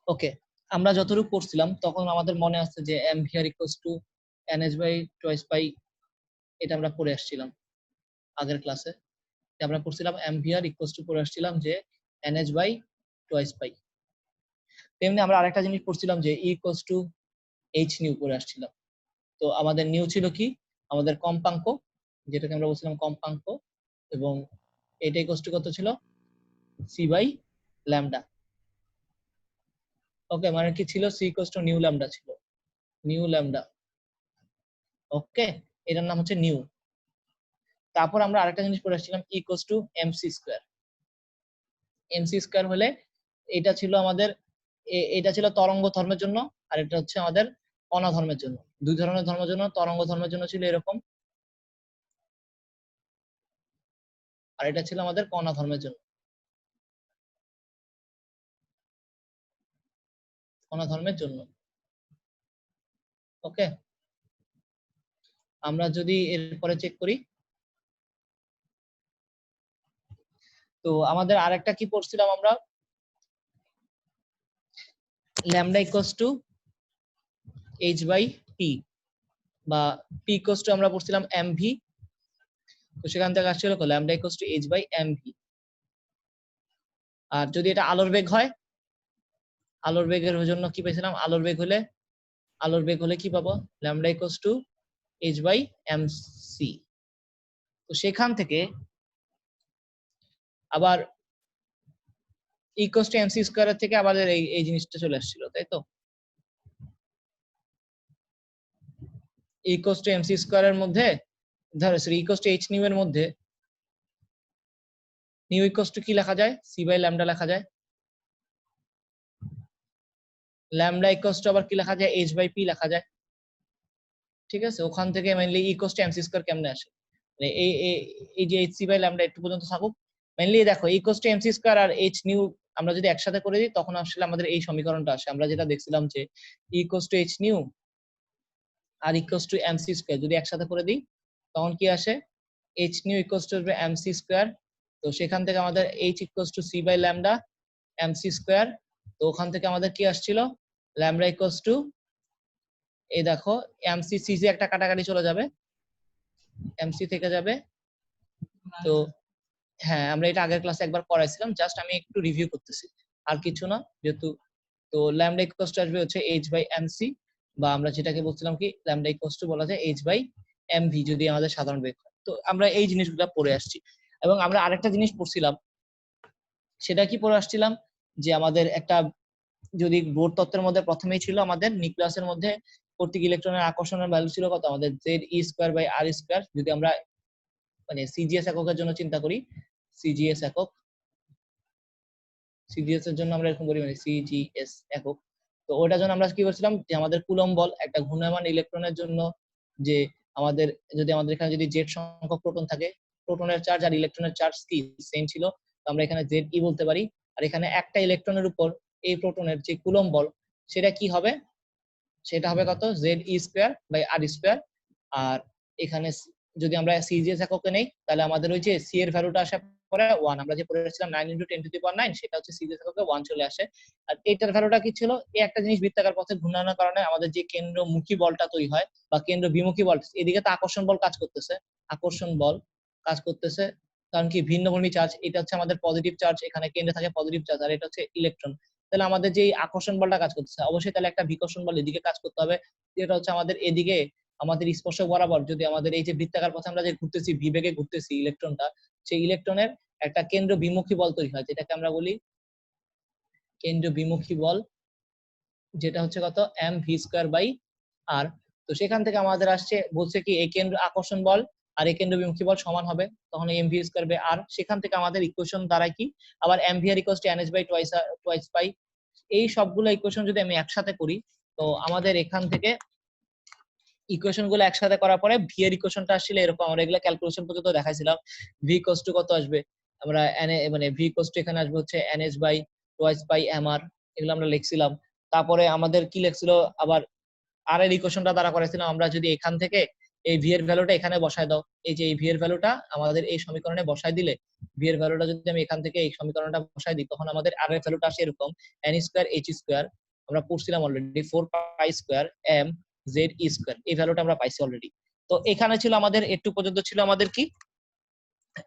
ওকে, আমরা যতটুকু পড়ছিলাম তখন আমাদের মনে আছে যে M V R equals to NH by twice pi, এটা আমরা পড়ে আসছিলাম আগের ক্লাসে। আমরা পড়ছিলাম M V R equals to পড়ে আসছিলাম যে এনএচ বাই টোয়াইস পাই। তেমনি আমরা আরেকটা জিনিস পড়ছিলাম যে ই ইকুয়ালস টু এইচ নিউ পড়ে আসছিলাম। তো আমাদের নিউ ছিল কি, আমাদের কম্পাঙ্ক, যেটাকে আমরা বলছিলাম কম্পাঙ্ক, এবং এটা ইকুয়ালস টু কত ছিল, সি বাই ল্যামডা। ওকে, মানে কি ছিল, C equals to nu lambda ছিল, নিউ ল্যামডা। ওকে, এটার নাম হচ্ছে নিউ। তারপর আমরা আরেকটা জিনিস পড়ে আসছিলাম equals to MC square. MC square হলে এটা ছিল আমাদের, এটা ছিল তরঙ্গ ধর্মের জন্য, আর এটা হচ্ছে আমাদের কণা ধর্মের জন্য। দুই ধরনের ধর্মের জন্য, তরঙ্গ ধর্মের জন্য ছিল এরকম, আর এটা ছিল আমাদের কণা ধর্মের জন্য, কণা ধর্মের জন্য। ওকে, আমরা যদি এরপরে চেক করি, তো আমাদের আরেকটা কি পড়ছিলাম আমরা, lambda equals to H by T, বা পি ইকুয়ালস টু আমরা পড়ছিলাম এম ভি। তো সেখান থেকে আসছিল lambda equals to H by M V. আর যদি এটা আলোর বেগ হয়, আলোর বেগের জন্য কি পেয়েছিলাম, আলোর বেগ হলে কি পাবো, lambda equals to H by M C. তো সেখান থেকে আবার ইকুয়ালস টু এম সি স্কয়ারের থেকে আমাদের এই জিনিসটা চলে আসছিল, তাই তো। ইকুয়ালস টু এম সি স্কয়ারের মধ্যে ধরো sorry equals to H nu এর মধ্যে নিউ ইকুয়ালস টু কি লেখা যায়, সি বাই ল্যামডা লেখা যায়। ল্যামডা ইকুয়ালস টু আবার কি লেখা যায়, এইচ বাই পি লেখা যায়। ঠিক আছে, ওখান থেকে mainly equals to MC square কেমনে আসে, মানে এই যে এইচ সি বাই ল্যামডা একটু পর্যন্ত থাকুক। মেইনলি দেখো ইকুয়ালস টু এমসি স্কয়ার আর এইচ নিউ আমরা যদি একসাথে করে দিই তখন আসলে আমাদের এই সমীকরণটা আসে। আমরা যেটা দেখছিলাম যে ইকুয়ালস টু এইচ নিউ আর ইকুয়ালস টু এমসি স্কয়ার যদি একসাথে করে দিই তখন কি আসে, H nu equals to MC square. তো সেখান থেকে আমাদের H equals to C by lambda MC square. তো ওখান থেকে আমাদের কি আসছিল, ল্যামডা ইকুয়ালস টু, এই দেখো এমসি সিজি একটা কাটাকাটি চলে যাবে, এমসি থেকে যাবে। তো হ্যাঁ, আমরা এটা আগের ক্লাসে একবার করাইছিলাম, জাস্ট আমি একটু রিভিউ করতেছি, আর কিছু না যেহেতু। তো ল্যামডা ইকুয়ালস টু আসবে হচ্ছে এইচ বাই এমসি, বা আমরা যেটাকে বলছিলাম কি ল্যামডা ইকুয়ালস টু বলা যায় এইচ বাই এমভি যদি আমাদের সাধারণ বেগ হয়। তো আমরা এই জিনিসগুলো পড়ে আসছি, এবং আমরা আরেকটা জিনিস পড়ছিলাম, সেটা কি পড়ে আসছিলাম, যে আমাদের একটা যদি বোর তত্ত্বের মধ্যে প্রথমেই ছিল আমাদের নিউক্লিয়াসের মধ্যে প্রত্যেক ইলেকট্রনের আকর্ষণের ভ্যালু ছিল কত, আমাদের Z E square by R square. যদি আমরা মানে সিজিএস এককের জন্য চিন্তা করি, সিজিএস একক, সিজিএস এর জন্য আমরা এরকম করি মানে সিজিএস একক। তো ওটার জন্য আমরা কি করছিলাম, যে আমাদের কুলম্ব বল একটা ঘূর্ণায়মান ইলেকট্রনের জন্য, যে আমাদের যদি আমাদের এখানে যদি জেড সংখ্যক প্রোটন থাকে, প্রোটনের চার্জ আর ইলেকট্রনের চার্জ কি সেম ছিল, তো আমরা এখানে জেড ই বলতে পারি। আর এখানে একটা ইলেকট্রনের উপর এই প্রোটনের যে কুলম্ব বল সেটা কি হবে, সেটা হবে কত, Z E square by R square. আর এখানে যদি আমরা সিজিএস এককে নেই তাহলে আমাদের ওই যে সি এর ভ্যালুটা আসে পরে 1, আমরা যে পড়েছিলাম 9 × 10⁹, সেটা হচ্ছে সিজিএস এককে 1 চলে আসে। আর এটার ভ্যালুটা কি ছিল, এই একটা জিনিস বৃত্তাকার পথে ঘূর্ণায়নের কারণে আমাদের যে কেন্দ্রমুখী বলটা তৈরি হয় বা কেন্দ্র বিমুখী বল, এদিকে তো আকর্ষণ বল কাজ করতেছে, আকর্ষণ বল কাজ করতেছে, কারণ কি ভিন্নভূমি চার্জ, এটা হচ্ছে আমাদের পজিটিভ চার্জ, এখানে কেন্দ্রে থাকে পজিটিভ চার্জ, আর এটা হচ্ছে ইলেকট্রন। তাহলে আমাদের যে আকর্ষণ বলটা কাজ করতেছে, অবশ্যই তাহলে একটা বিকর্ষণ বল এদিকে কাজ করতে হবে, যেটা হচ্ছে আমাদের এদিকে আমাদের স্পর্শক বরাবর। যদি আমাদের এই যে বৃত্তাকার পথে আমরা যে ঘুরতেছি, ভি বেগে ঘুরতেছি ইলেকট্রনটা, সেই ইলেকট্রনের একটা কেন্দ্র বিমুখী বল তৈরি হয়, যেটাকে আমরা বলি কেন্দ্র বিমুখী বল, যেটা হচ্ছে কত এম ভি স্কয়ার বাই আর। তো সেখান থেকে আমাদের আসছে বলছে কি এই কেন্দ্র আকর্ষণ বল আর এই কেন্দ্র বিমুখী বল সমান হবে, তখন M V square by R. সেখান থেকে আমাদের ইকুয়েশন দাঁড়ায় কি, আবার M V R equals to NH by twice pi. এই সবগুলো ইকুয়েশন যদি আমি একসাথে করি, তো আমাদের এখান থেকে ইকুয়েশন গুলো একসাথে করার পরে ভি এর ইকুয়েশনটা আসলে এরকম, আমরা এগুলো ক্যালকুলেশন পর্যন্ত দেখাইছিলাম। ভি ইকুয়ালস টু কত আসবে, আমরা মানে ভি ইকুয়ালস টু এখানে আসবে হচ্ছে NH by twice by MR, এগুলো আমরা লিখছিলাম। তারপরে আমাদের কি লিখছিল, আবার আর এর ইকুয়েশনটা দ্বারা করেছিলাম আমরা, যদি এখান থেকে এই ভি এর ভ্যালুটা এখানে বসায় দাও। এই যে এই ভি এর ভ্যালুটা আমাদের এই সমীকরণে বসায় দিলে, ভি এর ভ্যালুটা যদি আমি এখান থেকে এই সমীকরণটা বসায় দিই, তখন আমাদের আর এর ভ্যালুটা আসে এরকম এন স্কয়ার এইচ স্কয়ার, আমরা পড়ছিলাম already 4 pi square M Z ই স্কয়ার, এই ভ্যালুটা আমরা পাইছি অলরেডি। তো এখানে ছিল আমাদের একটু পর্যন্ত ছিল আমাদের কি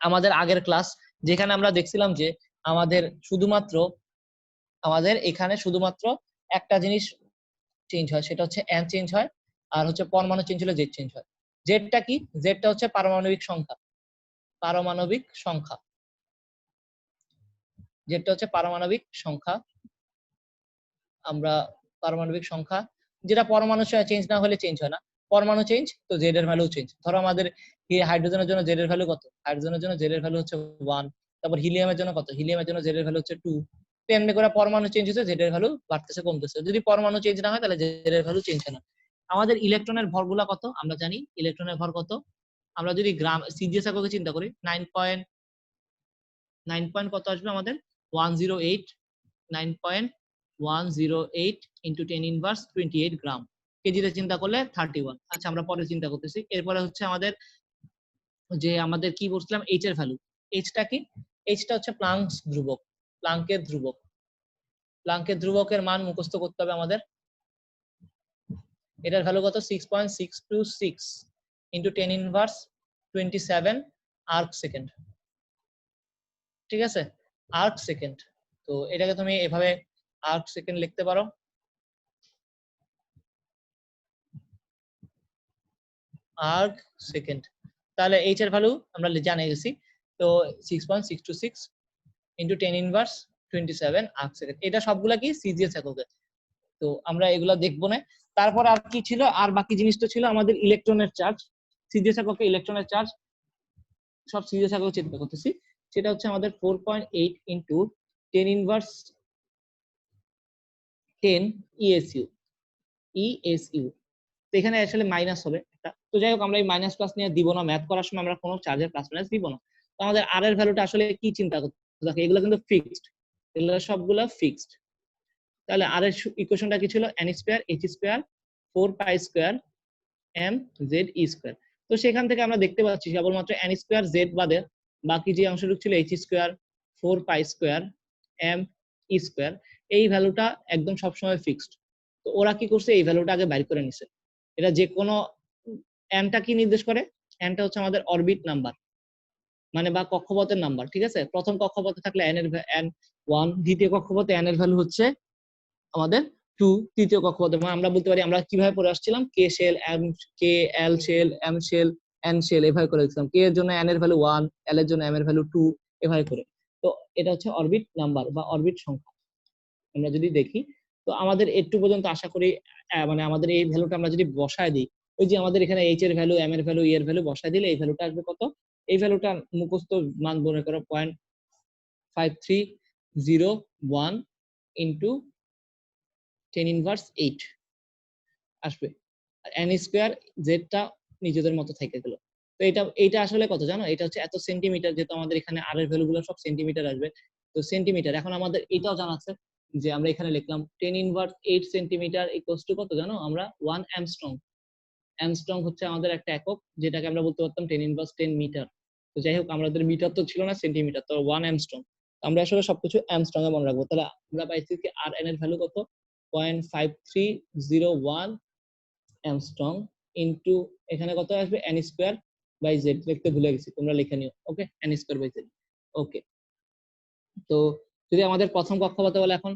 আমাদের আগের ক্লাস, যেখানে আমরা দেখছিলাম যে আমাদের শুধুমাত্র আমাদের এখানে শুধুমাত্র একটা জিনিস চেঞ্জ হয়, সেটা হচ্ছে এন চেঞ্জ হয়, আর হচ্ছে পরমাণু চেঞ্জ হলে জেড চেঞ্জ হয়। জেডটা কি? জেডটা হচ্ছে পারমাণবিক সংখ্যা, পারমাণবিক সংখ্যা, জেডটা হচ্ছে পারমাণবিক সংখ্যা। আমরা পারমাণবিক সংখ্যা, যেটা পরমাণু চেঞ্জ না হলে চেঞ্জ হয় না, পরমাণু চেঞ্জ তো জেড এর ভ্যালু চেঞ্জ। ধরো আমাদের হাইড্রোজেনের জন্য জেড এর ভ্যালু কত? হাইড্রোজেনের জন্য জেড এর ভ্যালু হচ্ছে 1। তারপর হিলিয়ামের জন্য কত? হিলিয়ামের জন্য জেড এর ভ্যালু হচ্ছে 2। তেমনি করে পরমাণু চেঞ্জ হচ্ছে, জেড এর ভ্যালু বাড়তেছে কমতেছে। যদি পরমাণু চেঞ্জ না হয় তাহলে জেড এর ভ্যালু চেঞ্জ হয় না। আমাদের ইলেকট্রনের ভরগুলা কত আমরা জানি, ইলেকট্রনের ভর কত? আমরা যদি গ্রাম সিজিএস এককে চিন্তা করি 9 কত আসবে আমাদের? 108, 9.108 ইন্টু 10 ইনভার্স 28 গ্রাম। কেজিতে চিন্তা করলে 31। আচ্ছা আমরা পরে চিন্তা করতেছি। এরপরে হচ্ছে আমাদের যে আমাদের কি বলছিলাম এইচ এর ভ্যালু। এইচটা কি? এইচটা হচ্ছে প্লাঙ্কস ধ্রুবক, প্লাঙ্কের ধ্রুবক। প্লাঙ্কের ধ্রুবকের মান মুখস্থ করতে হবে আমাদের। এটার ভ্যালু কত? 6.626 ইন্টু 10 ইনভার্স 27 আর্ক সেকেন্ড। ঠিক আছে, আর্ক সেকেন্ড। তো এটাকে তুমি এভাবে আর্ক সেকেন্ড লিখতে পারো। Arc second. তাহলে এইচ এর ভ্যালু আমরা জানে গেছি। তো 6.626 ইন্টু 10 ইনভার্স 27 আর্ক সেকেন্ড। এটা সবগুলা কি সিজিএস এককে। তো আমরা এগুলা দেখবো না। তারপর আর কি ছিল? আর বাকি জিনিসটা ছিল আমাদের ইলেকট্রনের চার্জ। সিজিএস এককে ইলেকট্রনের চার্জ সব সিজিএস এককে চিন্তা করতেছি। সেটা হচ্ছে আমাদের 4.8 ইন্টু 10 ইনভার্স 10 ইএসইউ। ইএসইউ তো এখানে আসলে মাইনাস হবে একটা। তো যাই হোক আমরা এই মাইনাস প্লাস নিয়ে দিব না, ম্যাথ করার সময় আমরা কোনো চার্জের প্লাস মাইনাস দিব না। তো আমাদের আর এর ভ্যালুটা আসলে কি চিন্তা করতে হবে? এগুলো কিন্তু ফিক্সড, এগুলো সবগুলো ফিক্সড। তাহলে আর এর ইকুয়েশনটা কি ছিল? N square H square 4 pi square M Z ই স্কয়ার। তো সেখান থেকে আমরা দেখতে পাচ্ছি কেবলমাত্র এন স্কয়ার জেড বাদে বাকি যে অংশটুকু ছিল H square 4 pi square M E square, এই ভ্যালুটা একদম সবসময় ফিক্সড। তো ওরা কি করছে? এই ভ্যালুটা আগে বাইর করে নিছে। এটা যে কোনো এনটা কি নির্দেশ করে? এনটা হচ্ছে আমাদের অরবিট নাম্বার, মানে বা কক্ষপথের নাম্বার। ঠিক আছে, প্রথম কক্ষপথে থাকলে এন এর এন 1, দ্বিতীয় কক্ষপথে এন এর ভ্যালু হচ্ছে আমাদের 2, তৃতীয় কক্ষপথে মানে আমরা বলতে পারি আমরা কিভাবে পড়ে আসছিলাম K shell M, K L shell M shell N shell, এভাবে করে লিখছিলাম। কে এর জন্য এন এর ভ্যালু 1, এল এর জন্য এম এর ভ্যালু 2, এভাবে করে। তো এটা হচ্ছে অরবিট নাম্বার বা অরবিট সংখ্যা। আমরা যদি দেখি তো আমাদের একটু পর্যন্ত আশা করি মানে আমাদের এই ভ্যালুটা আমরা যদি বসায় দিই, ওই যে আমাদের এখানে এইচ এর ভ্যালু এম এর ভ্যালু ই এর ভ্যালু বসায় দিলে এই ভ্যালুটা আসবে কত? এই ভ্যালুটা মুখস্থ মান মনে করো 0.5301 ইন্টু 10 ইনভার্স 8 আসবে। আর এন স্কয়ার জেডটা নিজেদের মতো থেকে গেল। তো এটা আসলে কত জানো? এটা হচ্ছে এত সেন্টিমিটার, যেহেতু আমাদের এখানে আর এর ভ্যালু গুলো সব সেন্টিমিটার আসবে। তো সেন্টিমিটার, এখন আমাদের এটাও জানা আছে যে আমরা এখানে লিখলাম 10 ইনভার্স 8 সেন্টিমিটার ইকুয়ালস টু কত জানো? আমরা 1 অ্যামস্ট্রং। অ্যামস্ট্রং হচ্ছে আমাদের একটা একক, যেটাকে আমরা বলতে পারতাম 10 ইনভার্স 10 মিটার। তো যাই হোক আমাদের মিটার তো ছিল না, সেন্টিমিটার, তো 1 অ্যামস্ট্রং। আমরা আসলে সবকিছু অ্যামস্ট্রং এ মনে রাখবো। তাহলে আমরা পাইছি কি আর এন এর ভ্যালু কত? 0.5301 অ্যামস্ট্রং ইনটু এখানে কত আসবে? N square by Z. লিখতে ভুলে গেছি, তোমরা লিখে নিও। Okay, N square by Z. Okay, তো যদি আমাদের প্রথম কক্ষপথে বলে, এখন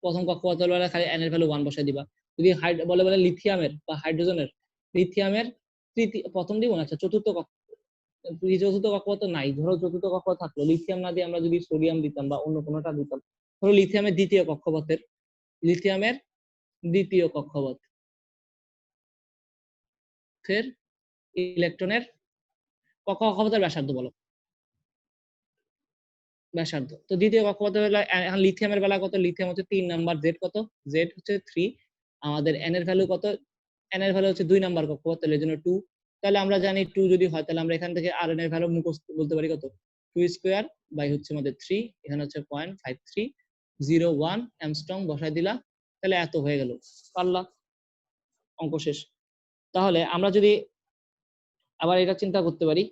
প্রথম কক্ষপথে বলে খালি এন এর ভ্যালু 1 বসাই দিবা। যদি বলে লিথিয়ামের বা হাইড্রোজেনের, লিথিয়ামের প্রথম দিব না, আচ্ছা চতুর্থ কক্ষপথ নাই, ধরো চতুর্থ কক্ষপথ থাকলো, লিথিয়াম না দিয়ে আমরা যদি সোডিয়াম দিতাম বা অন্য কোনোটা দিতাম, ধরো লিথিয়ামের দ্বিতীয় কক্ষপথের, লিথিয়ামের দ্বিতীয় কক্ষপথ ফের ইলেকট্রনের কক্ষপথের ব্যাসার্ধ বলো, ব্যাসার্ধ। তো দ্বিতীয় কক্ষপথের বেলা এখন লিথিয়ামের বেলা কত? লিথিয়াম হচ্ছে 3 নাম্বার, জেড কত? জেড হচ্ছে 3। আমাদের এন এর ভ্যালু কত? এন এর ভ্যালু হচ্ছে 2 নাম্বার কক্ষপথ, তাহলে এর জন্য 2। তাহলে আমরা জানি 2 যদি হয় তাহলে আমরা এখান থেকে আর এন এর ভ্যালু মুখস্থ বলতে পারি কত? 2 স্কয়ার বাই হচ্ছে আমাদের 3, এখানে হচ্ছে 0.5301 অ্যামস্ট্রং বসাই দিলা, তাহলে এত হয়ে গেল। পারলা, অঙ্ক শেষ। তাহলে আমরা যদি আবার এটা চিন্তা করতে পারি,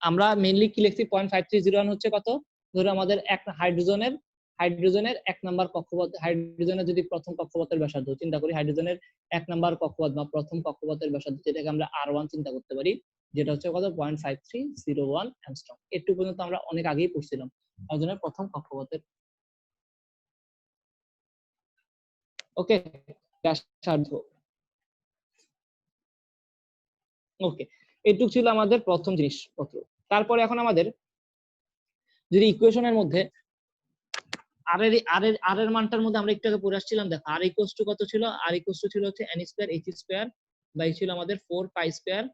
আমরা মেইনলি কি লিখছি 0.5301 হচ্ছে কত, ধরো আমাদের এক হাইড্রোজেনের এক নাম্বার কক্ষপথ, হাইড্রোজেনের যদি প্রথম কক্ষপথের ব্যাসার্ধ চিন্তা করি, হাইড্রোজেনের এক নাম্বার কক্ষপথ বা প্রথম কক্ষপথের ব্যাসার্ধ যেটাকে আমরা R1 চিন্তা করতে পারি, যেটা হচ্ছে কত 0.5301 অ্যাংস্ট্রম। একটু পর্যন্ত আমরা অনেক আগেই পড়ছিলাম হাইড্রোজেনের প্রথম কক্ষপথের। ওকে, ব্যাসার্ধ। ওকে, এইটুকু ছিল আমাদের প্রথম জিনিসপত্র। তারপরে এখন আমাদের যদি ইকুয়েশনের মধ্যে আর এর মানটার মধ্যে আমরা একটু আগে পড়ে আসছিলাম, দেখো আর ইকুয়ালস টু কত ছিল, আর ইকুয়ালস টু ছিল হচ্ছে n square h square by ছিল আমাদের 4 pi square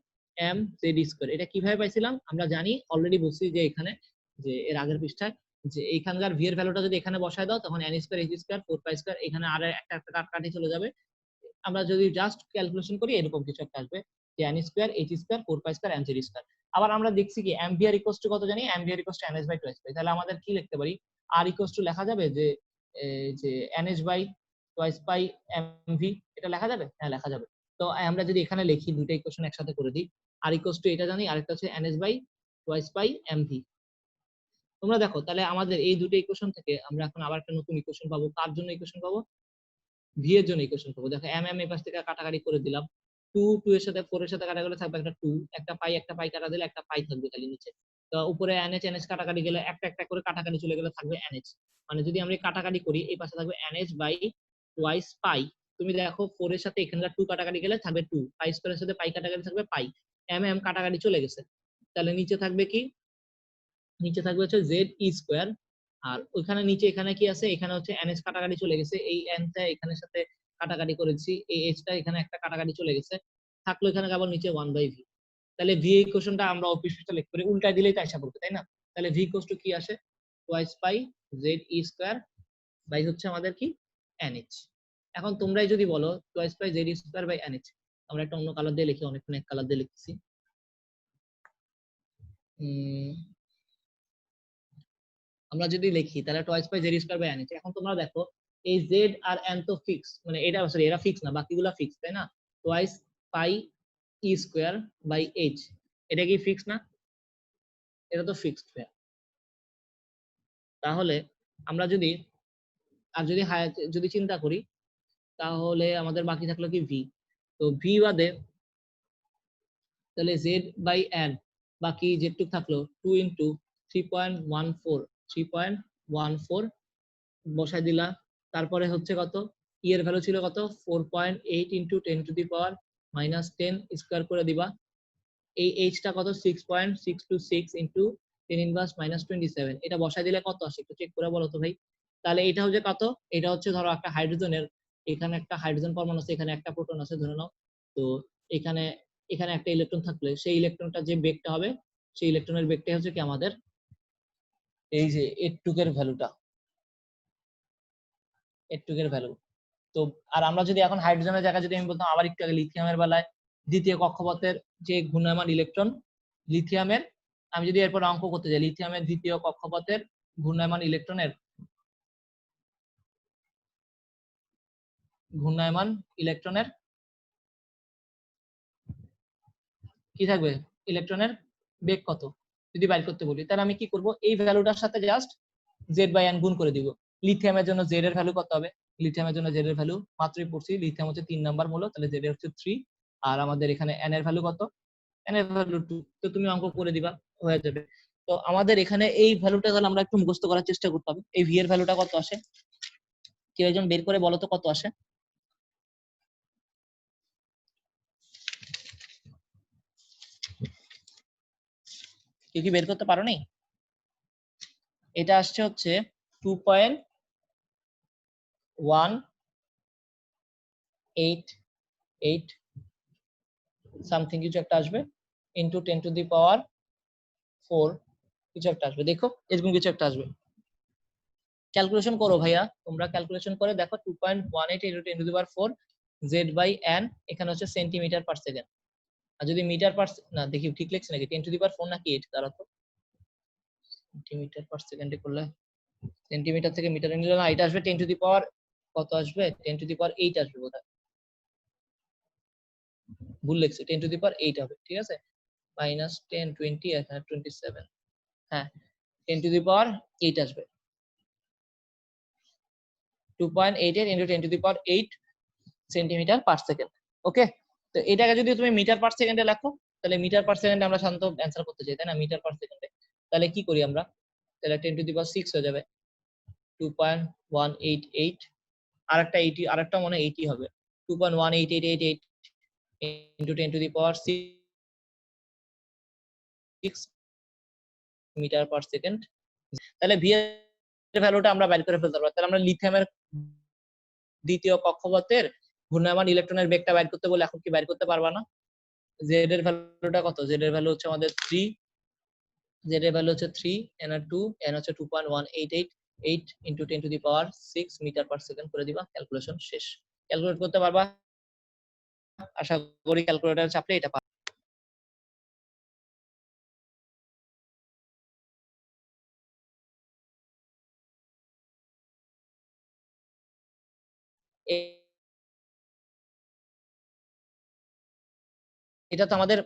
m z square. এটা কিভাবে পাইছিলাম আমরা জানি, অলরেডি বলছি যে এখানে, যে এর আগের পৃষ্ঠায়, যে এইখানকার ভি এর ভ্যালুটা যদি এখানে বসায় দাও তখন n square h square 4 pi square, এখানে আর একটা একটা কাটি চলে যাবে। আমরা যদি জাস্ট ক্যালকুলেশন করি এরকম কিছু একটা আসবে, যে n square h square 4 pi square m z square. আবার আমরা দেখছি কি অ্যাম্পিয়ার ইকুয়ালস টু কত জানি, ampere equals to nh by 2h pi. তাহলে আমাদের কি লিখতে পারি, আর ইকুয়ালস টু লেখা যাবে যে nh by 2h pi mv, এটা লেখা যাবে, হ্যাঁ লেখা যাবে। তো আমরা যদি এখানে লিখি দুটো ইকুয়েশন একসাথে করে দিই, আর ইকুয়ালস টু এটা জানি, আরেকটা হচ্ছে nh by 2h pi mv। তোমরা দেখো তাহলে আমাদের এই দুটো ইকুয়েশন থেকে আমরা এখন আবার একটা নতুন ইকুয়েশন পাবো, কার জন্য ইকুয়েশন পাবো, ভি এর জন্য ইকুয়েশন পাবো। দেখো এম এম এই পাশ থেকে কাটাকাটি করে দিলাম, 2 এর সাথে 4 এর সাথে কাটা গেলে থাকবে একটা 2, একটা পাই কাটা দিলে একটা পাই থাকবে খালি নিচে। তো উপরে এনএচ এনএচ কাটাকাটি গেলে একটা একটা করে কাটাকাটি চলে গেলে থাকবে এনএচ। মানে যদি আমরা কাটাকাটি করি এই পাশে থাকবে এনএচ বাই টুয়াইস পাই। তুমি দেখো 4 এর সাথে এখানকার 2 কাটাকাটি গেলে থাকবে 2, পাই স্কয়ারের সাথে পাই কাটাকাটি থাকবে পাই, এম এম কাটাকাটি চলে গেছে। তাহলে নিচে থাকবে কি, নিচে থাকবে হচ্ছে জেড ই স্কয়ার। আর ওইখানে নিচে এখানে কি আছে, এখানে হচ্ছে এনএচ কাটাকাটি চলে গেছে, এই এনটা এখানের সাথে কাটাকাটি করেছি, এই এইচটা এখানে একটা কাটাকাটি চলে গেছে, থাকলো এখানে কেবল নিচে 1/v। তাহলে ভি ইকুয়েশনটা আমরা অফিসটা লিখতে পারি, উল্টাই দিলেই তাই আসা পড়বে, তাই না? তাহলে ভি ইকুয়ালস টু কি আসে, twice pi z E square by হচ্ছে আমাদের কি এনএচ। এখন তোমরাই যদি বলো twice pi z E square by n h, আমরা একটা অন্য কালার দিয়ে লিখি, অনেকক্ষণ এক কালার দিয়ে লিখছি। আমরা যদি লিখি তাহলে twice by z square by n. এখন তোমরা দেখো এই জেড আর এন তো ফিক্স, মানে এটা সরি এরা ফিক্স না, বাকিগুলো ফিক্স, তাই না? Twice pi e square by h, এটা কি ফিক্স না? এটা তো ফিক্সড। তাহলে আমরা যদি যদি চিন্তা করি তাহলে আমাদের বাকি থাকলো কি ভি। তো ভি বাদে তাহলে জেড বাই এন, বাকি যেটুক থাকলো 2 ইন্টু 3.14 বসাই দিলা। তারপরে হচ্ছে কত, ই এর ভ্যালু ছিল কত 4.8 ইন্টু 10⁻⁻10 স্কয়ার করে দিবা। এই এইচটা কত 6.626 ইন্টু 10⁻⁻27, এটা বসাই দিলে কত আসে একটু চেক করে বলো তো ভাই। তাহলে এটা হচ্ছে কত, এটা হচ্ছে ধরো একটা হাইড্রোজেনের, এখানে একটা হাইড্রোজেন পরমাণু আছে, এখানে একটা প্রোটন আছে ধরে নাও। তো এখানে এখানে একটা ইলেকট্রন থাকলে সেই ইলেকট্রনটা যে বেগটা হবে, সেই ইলেকট্রনের বেগটাই হচ্ছে কি আমাদের এই যে এর ভ্যালুটা, এর ভ্যালু। তো আর আমরা যদি এখন হাইড্রোজেনের জায়গায় যদি আমি বলতাম আবার একটু আগে লিথিয়ামের বেলায় দ্বিতীয় কক্ষপথের যে ঘূর্ণায়মান ইলেকট্রন, লিথিয়ামের, আমি যদি এরপর অঙ্ক করতে যাই লিথিয়ামের দ্বিতীয় কক্ষপথের ঘূর্ণায়মান ইলেকট্রনের কি থাকবে, ইলেকট্রনের বেগ কত যদি বাইর করতে বলি, তাহলে আমি কি করব, এই ভ্যালুটার সাথে জাস্ট জেড বাই এন গুণ করে দিব। লিথিয়ামের জন্য জেড এর ভ্যালু কত হবে, লিথিয়ামের জন্য জেড এর ভ্যালু মাত্রই পড়ছি, লিথিয়াম হচ্ছে 3 নাম্বার মূলক, তাহলে জেড এর হচ্ছে 3, আর আমাদের এখানে এন এর ভ্যালু কত, এন এর ভ্যালু 2। তো তুমি অঙ্ক করে দিবা, হয়ে যাবে। তো আমাদের এখানে এই ভ্যালুটা তাহলে আমরা একটু মুখস্থ করার চেষ্টা করতে হবে, এই ভি এর ভ্যালুটা কত আসে, কেউ একজন বের করে বলো তো কত আসে। কেউ কি বের করতে পারো নি? এটা আসছে হচ্ছে 2.188 সামথিং কিছু একটা আসবে, ইন্টু 10⁻⁴ কিছু একটা আসবে, দেখো এরকম কিছু একটা আসবে। ক্যালকুলেশন করো ভাইয়া, তোমরা ক্যালকুলেশন করে দেখো 2.18 ইন্টু 10⁻⁴ জেড বাই এন, এখানে হচ্ছে সেন্টিমিটার পার সেকেন্ড। আর যদি মিটার পার না, দেখি ঠিক লিখছি নাকি, 10⁻⁴ নাকি 8, তারা তো সেন্টিমিটার পার সেকেন্ডে করলে সেন্টিমিটার থেকে মিটারে নিলে না, এটা আসবে 10 কত আসবে, 10⁸ আসবে বোধহয়। ভুল লিখছি, 10 টু দি পাওয়ার 8 হবে, ঠিক আছে, মাইনাস 10 20 এখানে 27, হ্যাঁ 10 টু দি পাওয়ার 8 আসবে, 2.88 into 10 to the power 8 centimetre per second. Okay, তো এটাকে যদি তুমি মিটার পার সেকেন্ডে লেখো, তাহলে মিটার পার সেকেন্ডে আমরা সাধারণত অ্যান্সার করতে চাই, তাই না, মিটার পার সেকেন্ডে। তাহলে কি করি আমরা, তাহলে 10 টু দি পাওয়ার 6 হয়ে যাবে, 2.188, আরেকটা 80, আরেকটা মনে হয় 80 হবে, 2.18888 into 10 to the power 6 metre per second. তাহলে ভি এর ভ্যালুটা আমরা বের করে ফেলতে পারবো। তাহলে আমরা লিথিয়ামের দ্বিতীয় কক্ষপথের ঘূর্ণায়মান ইলেকট্রনের বেগটা বের করতে বলে এখন কি বের করতে পারবা না? জেড এর ভ্যালুটা কত? জেড এর ভ্যালু হচ্ছে আমাদের 3, জেড এর ভ্যালু হচ্ছে 3, এন এর 2, এন হচ্ছে 2.1888 into 10 to the power 6 metre per second করে দিবা, ক্যালকুলেশন শেষ। ক্যালকুলেট করতে পারবা? আশা করি ক্যালকুলেটর চাপলে এটা পারবা। এটা তো আমাদের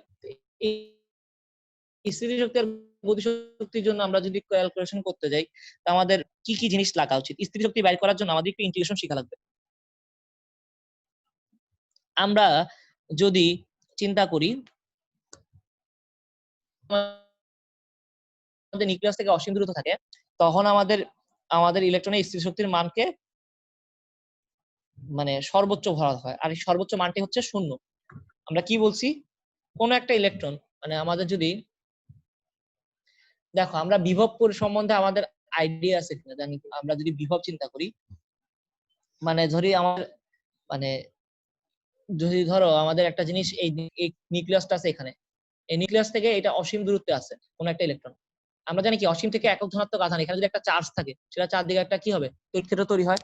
স্থিতিশক্তি আর গতিশক্তির জন্য আমরা যদি ক্যালকুলেশন করতে যাই, তা আমাদের কি কি জিনিস লাগা উচিত? স্থিতিশক্তি বের করার জন্য আমাদের একটু ইন্টিগ্রেশন শেখা লাগবে। আমরা যদি চিন্তা করি আমাদের নিউক্লিয়াস থেকে অসীম দূরত্ব থাকে, তখন আমাদের ইলেকট্রনের স্থিতিশক্তির মানকে মানে সর্বোচ্চ ধরা হয়, আর এই সর্বোচ্চ মানটি হচ্ছে 0। আমরা কি বলছি, কোন একটা ইলেকট্রন মানে আমাদের যদি দেখো আমরা বিভব সম্বন্ধে আমাদের আইডিয়া আছে কিনা জানি, আমরা যদি বিভব চিন্তা করি, মানে ধরি আমার মানে যদি ধরো আমাদের একটা জিনিস এই নিউক্লিয়াসটা আছে এখানে, এই নিউক্লিয়াস থেকে এটা অসীম দূরত্বে আছে কোন একটা ইলেকট্রন। আমরা জানি কি অসীম থেকে একক ধনাত্মক আধান, এখানে যদি একটা চার্জ থাকে সেটা চারদিকে একটা কি হবে, তড়িৎ ক্ষেত্র তৈরি হয়।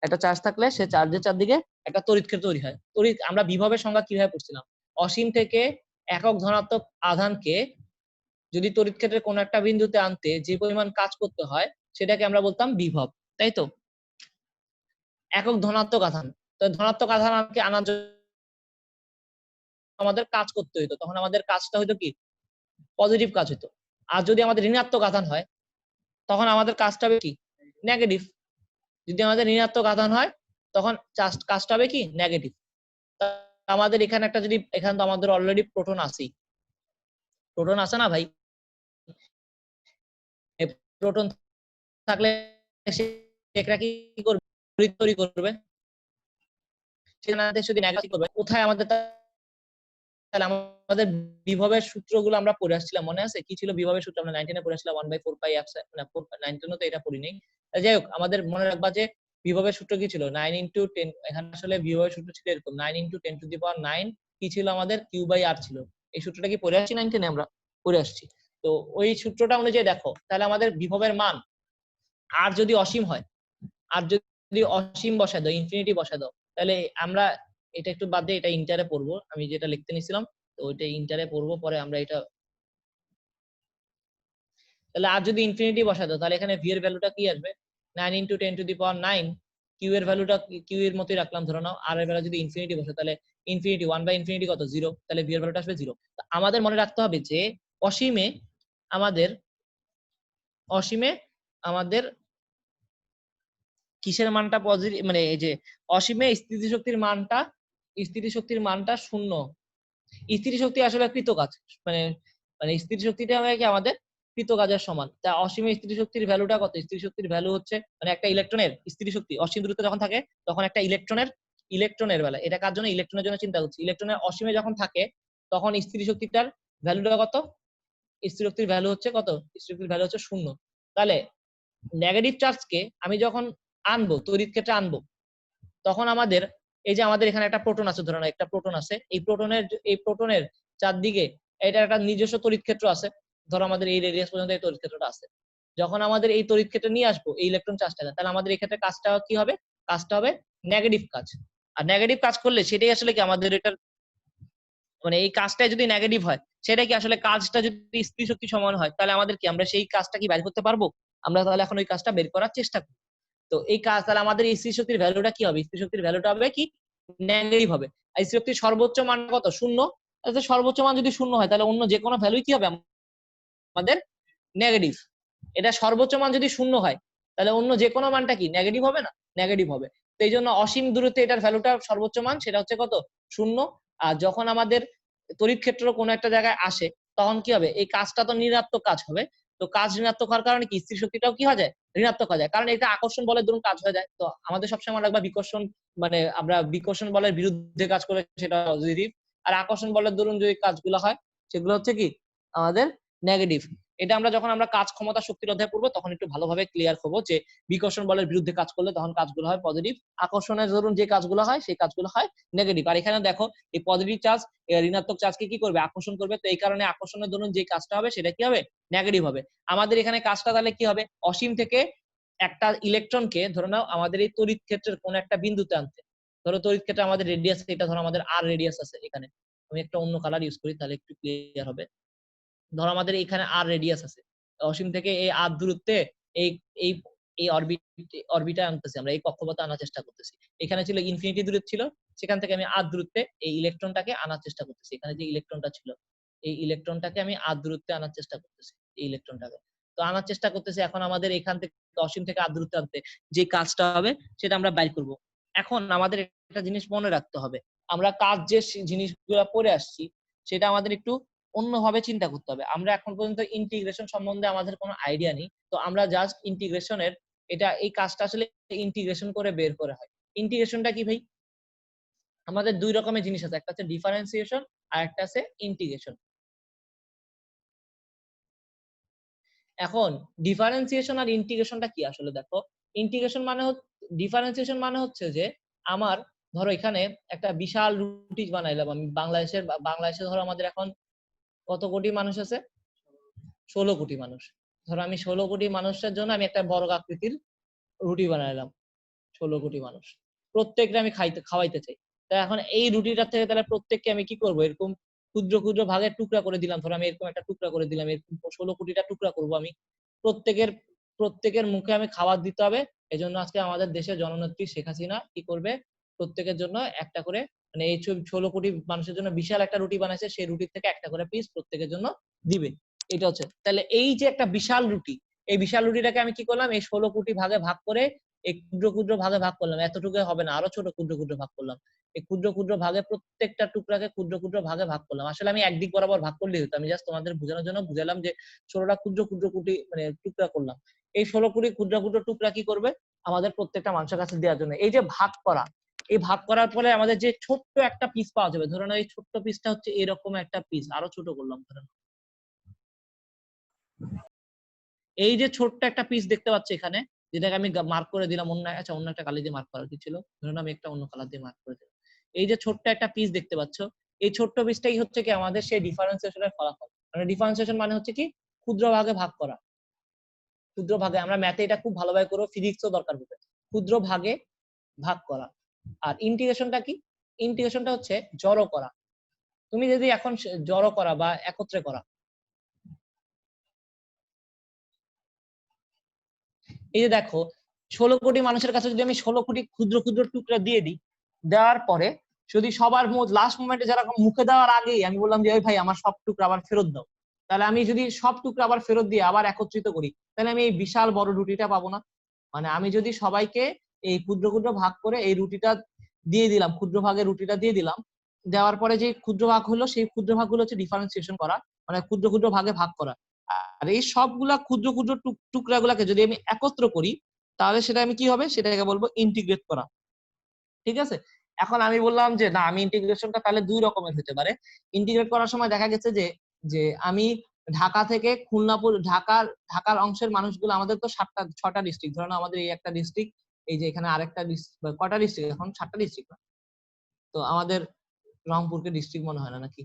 একটা চার্জ থাকলে সে চার্জের চারদিকে একটা তড়িৎ ক্ষেত্র তৈরি হয়। তড়িৎ আমরা বিভবের সংজ্ঞা কিভাবে পড়ছিলাম, অসীম থেকে একক ধনাত্মক আধানকে যদি তড়িৎ ক্ষেত্রের কোন একটা বিন্দুতে আনতে যে পরিমাণ কাজ করতে হয় সেটাকে আমরা বলতাম বিভব, তাই তো, একক ধনাত্মক আধান। তো ধনাত্মক আধানকে আনার জন্য আমাদের কাজ করতে হইতো, তখন আমাদের কাজটা হইতো কি পজিটিভ কাজ হইতো। আর যদি আমাদের ঋণাত্মক আধান হয় তখন আমাদের কাজটা হবে কি নেগেটিভ। যদি আমাদের ঋণাত্মক আধান হয় তখন কাজটা হবে কি নেগেটিভ। আমাদের এখানে একটা যদি এখানে তো আমাদের অলরেডি প্রোটন আছেই, প্রোটন আছে না ভাই, প্রোটন থাকলে সেটা কি করবে, তৈরি করবে, সেখানে যদি নেগেটিভ করবে কোথায় আমাদের, তাহলে আমাদের বিভবের সূত্রগুলো আমরা পড়ে আসছিলাম, মনে আছে কি ছিল বিভবের সূত্র? আমরা 19 এ পড়ে আসছিলাম 1/4 পাই না 19 তো এটা পড়ি নাই। যাই হোক আমাদের মনে রাখবা যে বিভবের সূত্র কি ছিল 9 ইনটু 10, এখানে আসলে বিভবের সূত্র ছিল এরকম 9 ইনটু 10 টু দি পাওয়ার 9 কি ছিল আমাদের Q/R ছিল। এই সূত্রটা কি পড়ে আসছি 19 এ আমরা পড়ে আসছি। তো ওই সূত্রটা অনুযায়ী দেখো তাহলে আমাদের বিভবের মান আর যদি অসীম হয়, আর যদি অসীম বসায় দাও, ইনফিনিটি বসায় দাও, তাহলে আমরা এটা একটু বাদ দিয়ে এটা ইন্টারে পড়বো, আমি যেটা লিখতে নিছিলাম তো ওইটা ইন্টারে পড়বো, পরে আমরা এটা তাহলে আর যদি ইনফিনিটি বসায় দাও তাহলে এখানে ভি এর ভ্যালুটা কি আসবে 9 into 10 to the power 9, q এর ভ্যালুটা কিউ এর মতই রাখলাম ধরে নাও, আর এর ভ্যালু যদি ইনফিনিটি বসে তাহলে ইনফিনিটি 1/ইনফিনিটি কত 0, তাহলে ভি এর ভ্যালুটা আসবে 0। আমাদের মনে রাখতে হবে যে অসীমে আমাদের অসীমে আমাদের কিসের মানটা পজিটিভ, মানে এই যে অসীমে স্থিতিশক্তির মানটা 0। স্থিতিশক্তি আসলে কৃতকাজ, মানে মানে স্থিতিশক্তিটা হবে কি আমাদের কৃতকাজের সমান। তা অসীমে স্থিতিশক্তির ভ্যালুটা কত? স্থিতিশক্তির ভ্যালু হচ্ছে মানে একটা ইলেকট্রনের স্থিতিশক্তি অসীম দূরত্বে যখন থাকে তখন একটা ইলেকট্রনের বেলা, এটা কার জন্য, ইলেকট্রনের জন্য চিন্তা করছি। ইলেকট্রনের অসীমে যখন থাকে তখন স্থিতিশক্তিটার ভ্যালুটা কত? স্থিতিশক্তির ভ্যালু হচ্ছে কত? স্থিতিশক্তির ভ্যালু হচ্ছে 0। তাহলে নেগেটিভ চার্জকে আমি যখন আনবো তড়িৎ ক্ষেত্রে আনবো, তখন আমাদের এই যে আমাদের এখানে একটা প্রোটন আছে, ধরো একটা প্রোটন আছে, এই প্রোটনের চারদিকে এটা একটা নিজস্ব তড়িৎ ক্ষেত্র আছে, ধরো আমাদের এই রেডিয়াস পর্যন্ত এই তড়িৎ ক্ষেত্রটা আছে। যখন আমাদের এই তড়িৎ ক্ষেত্রে নিয়ে আসবো এই ইলেকট্রন চার্জটাকে, তাহলে আমাদের এই ক্ষেত্রে কাজটা কি হবে, কাজটা হবে নেগেটিভ কাজ। আর নেগেটিভ কাজ করলে সেটাই আসলে কি আমাদের এটার মানে এই কাজটা যদি নেগেটিভ হয় সেটা কি আসলে কাজটা যদি স্থিতিশক্তি সমান হয় তাহলে আমাদের কি আমরা সেই কাজটা কি বের করতে পারবো? আমরা তাহলে এখন ওই কাজটা বের করার চেষ্টা করি। তো এই কাজ তাহলে আমাদের স্থিতিশক্তির ভ্যালুটা কি হবে? স্থিতিশক্তির ভ্যালুটা হবে কি নেগেটিভ হবে। আইসি শক্তির সর্বোচ্চ মান কত? 0। তাহলে সর্বোচ্চ মান যদি 0 হয় তাহলে অন্য যে কোনো ভ্যালুই কি হবে আমাদের নেগেটিভ। এটা সর্বোচ্চ মান যদি 0 হয় তাহলে অন্য যে কোনো মানটা কি নেগেটিভ হবে না? নেগেটিভ হবে। তো এই জন্য অসীম দূরত্বে এটার ভ্যালুটা সর্বোচ্চ মান সেটা হচ্ছে কত? 0। আর যখন আমাদের তড়িৎ ক্ষেত্র কোনো একটা জায়গায় আসে তখন কি হবে? এই কাজটা তো ঋণাত্মক কাজ হবে। তো কাজ ঋণাত্মক হওয়ার কারণে কি স্থির শক্তিটাও কি হয়ে যায়? ঋণাত্মক হয়ে যায়। কারণ এটা আকর্ষণ বলের দরুন কাজ হয়ে যায়। তো আমাদের সবসময় মনে রাখবা বিকর্ষণ মানে আমরা বিকর্ষণ বলের বিরুদ্ধে কাজ করে সেটা পজিটিভ। আর আকর্ষণ বলের দরুন যদি কাজগুলো হয় সেগুলো হচ্ছে কি আমাদের নেগেটিভ। এটা আমরা যখন আমরা কাজ ক্ষমতা শক্তির অধ্যায় পড়বো তখন একটু ভালোভাবে ক্লিয়ার হবো যে বিকর্ষণ বলের বিরুদ্ধে কাজ করলে তখন কাজগুলো হয় পজিটিভ, আকর্ষণের ধরুন যে কাজগুলো হয় সেই কাজগুলো হয় নেগেটিভ। আর এখানে দেখো এই পজিটিভ চার্জ ঋণাত্মক চার্জকে কি করবে? আকর্ষণ করবে। তো এই কারণে আকর্ষণের ধরুন যে কাজটা হবে সেটা কি হবে? নেগেটিভ হবে। আমাদের এখানে কাজটা তাহলে কি হবে? অসীম থেকে একটা ইলেকট্রনকে ধরে নাও আমাদের এই তড়িৎ ক্ষেত্রের কোন একটা বিন্দুতে আনতে। ধরো তড়িৎ ক্ষেত্রে আমাদের রেডিয়াস, এটা ধরো আমাদের আর রেডিয়াস আছে এখানে। আমি একটা অন্য কালার ইউজ করি তাহলে একটু ক্লিয়ার হবে। ধরো আমাদের এখানে আর রেডিয়াস আছে। অসীম থেকে এই আর দূরত্বে এই এই এই অরবিটা আনতেছি আমরা, এই কক্ষপথে আনার চেষ্টা করতেছি। এখানে ছিল ইনফিনিটি দূরত্ব ছিল, সেখান থেকে আমি আর দূরত্বে এই ইলেকট্রনটাকে আনার চেষ্টা করতেছি। এখানে যে ইলেকট্রনটা ছিল এই ইলেকট্রনটাকে আমি আর দূরত্বে আনার চেষ্টা করতেছি, এই ইলেকট্রনটাকে। তো আনার চেষ্টা করতেছি, এখন আমাদের এখান থেকে অসীম থেকে আর দূরত্বে আনতে যে কাজটা হবে সেটা আমরা বাইর করব। এখন আমাদের একটা জিনিস মনে রাখতে হবে, আমরা কাজ যে জিনিসগুলো পড়ে আসছি সেটা আমাদের একটু অন্যভাবে চিন্তা করতে হবে। আমরা এখন পর্যন্ত ইন্টিগ্রেশন সম্বন্ধে আমাদের কোনো আইডিয়া নেই। তো আমরা জাস্ট ইন্টিগ্রেশনের এটা এই কাজটা আসলে ইন্টিগ্রেশন করে বের করা হয়। ইন্টিগ্রেশনটা কি ভাই? আমাদের দুই রকমের জিনিস আছে, একটা হচ্ছে ডিফারেন্সিয়েশন আর একটা আছে ইন্টিগ্রেশন। এখন ডিফারেন্সিয়েশন আর ইন্টিগ্রেশনটা কি আসলে দেখো। ইন্টিগ্রেশন মানে ডিফারেন্সিয়েশন মানে হচ্ছে যে আমার ধরো এখানে একটা বিশাল রুটি বানাইলাম আমি। বাংলাদেশে ধরো আমাদের এখন কত কোটি মানুষ আছে? 16 কোটি মানুষ। ধরো আমি 16 কোটি মানুষের জন্য আমি একটা বড় আকৃতির রুটি বানাইলাম। 16 কোটি মানুষ প্রত্যেককে আমি খাওয়াইতে চাই। তা এখন এই রুটিটা থেকে তাহলে প্রত্যেককে আমি কি করব? এরকম ক্ষুদ্র ক্ষুদ্র ভাগে টুকরা করে দিলাম। ধরো আমি এরকম একটা টুকরা করে দিলাম, এরকম 16 কোটিটা টুকরা করব আমি। প্রত্যেকের প্রত্যেকের মুখে আমি খাবার দিতে হবে। এজন্য আজকে আমাদের দেশের জননেত্রী শেখ হাসিনা কি করবে? প্রত্যেকের জন্য একটা করে, মানে এই 16 কোটি মানুষের জন্য বিশাল একটা রুটি বানাইছে, সেই রুটি থেকে একটা করে পিস প্রত্যেকের জন্য দিবে। এটা হচ্ছে তাহলে এই যে একটা বিশাল রুটি, এই বিশাল রুটিটাকে আমি কি করলাম? এই 16 কোটি ভাগে ভাগ করে এই ক্ষুদ্র ক্ষুদ্র ভাগে ভাগ করলাম। এতটুকু হবে না, আরো ছোট ক্ষুদ্র ক্ষুদ্র ভাগ করলাম। এই ক্ষুদ্র ক্ষুদ্র ভাগে প্রত্যেকটা টুকরাকে ক্ষুদ্র ক্ষুদ্র ভাগে ভাগ করলাম। আসলে আমি একদিক বরাবর ভাগ করলেই হতো, আমি জাস্ট তোমাদের বোঝানোর জন্য বুঝালাম যে 16টা ক্ষুদ্র ক্ষুদ্র কোটি মানে টুকরা করলাম। এই 16 কোটি ক্ষুদ্র ক্ষুদ্র টুকরা কি করবে? আমাদের প্রত্যেকটা মানুষের কাছে দেওয়ার জন্য। এই যে ভাগ করা, এই ভাগ করার পরে আমাদের যে ছোট্ট একটা পিস পাওয়া যাবে, ধরুন এই ছোট্ট পিসটা হচ্ছে এরকম একটা পিস, আরো ছোট করলাম ধরেন। এই যে ছোট্ট একটা পিস দেখতে পাচ্ছ এখানে, যেটাকে আমি মার্ক করে দিলাম অন্য, আচ্ছা অন্য একটা কালি দিয়ে মার্ক করা উচিত ছিল, ধরুন আমি একটা অন্য কালার দিয়ে মার্ক করে দিলাম। এই যে ছোট্ট একটা পিস দেখতে পাচ্ছ, এই ছোট্ট পিসটাই হচ্ছে কি আমাদের সেই ডিফারেন্সিয়েশনের ফলাফল। মানে ডিফারেন্সিয়েশন মানে হচ্ছে কি ক্ষুদ্র ভাগে ভাগ করা। ক্ষুদ্র ভাগে, আমরা ম্যাথে এটা খুব ভালোভাবে করবো, ফিজিক্সও দরকার হবে। ক্ষুদ্র ভাগে ভাগ করা। আর ইন্টিগ্রেশনটা কি? ইন্টিগ্রেশনটা হচ্ছে জড়ো করা। তুমি যদি এখন জড়ো করা বা একত্রে করা, এই যে দেখো 16 কোটি মানুষের কাছে যদি আমি 16 কোটি ক্ষুদ্র ক্ষুদ্র টুকরা দিয়ে দিই, দেওয়ার পরে যদি সবার লাস্ট মোমেন্টে যারা মুখে দেওয়ার আগেই আমি বললাম যে ওই ভাই আমার সব টুকরা আবার ফেরত দাও, তাহলে আমি যদি সব টুকরা আবার ফেরত দিয়ে আবার একত্রিত করি তাহলে আমি এই বিশাল বড় রুটিটা পাবো না। মানে আমি যদি সবাইকে এই ক্ষুদ্র ক্ষুদ্র ভাগ করে এই রুটিটা দিয়ে দিলাম, ক্ষুদ্র ভাগে রুটিটা দিয়ে দিলাম, দেওয়ার পরে যে ক্ষুদ্র ভাগ হলো সেই ক্ষুদ্র ভাগগুলো হচ্ছে ডিফারেন্সিয়েশন করা, মানে ক্ষুদ্র ক্ষুদ্র ভাগে ভাগ করা। আর এই সবগুলা ক্ষুদ্র ক্ষুদ্র টুকরা গুলাকে যদি আমি একত্র করি তাহলে সেটা আমি কি হবে? সেটাকে বলবো ইন্টিগ্রেট করা। ঠিক আছে? এখন আমি বললাম যে না, আমি ইন্টিগ্রেশনটা তাহলে দুই রকমের হতে পারে। ইন্টিগ্রেট করার সময় দেখা গেছে যে যে আমি ঢাকা থেকে ঢাকার অংশের মানুষগুলো, আমাদের তো 6টা ডিস্ট্রিক্ট, ধরুন আমাদের এই একটা ডিস্ট্রিক্ট, এই যে এখানে আরেকটা কয়টা ডিস্ট্রিক্ট এখন? 7টা ডিস্ট্রিক্ট না? তো আমাদের রংপুরকে ডিস্ট্রিক্ট মনে হয় না নাকি?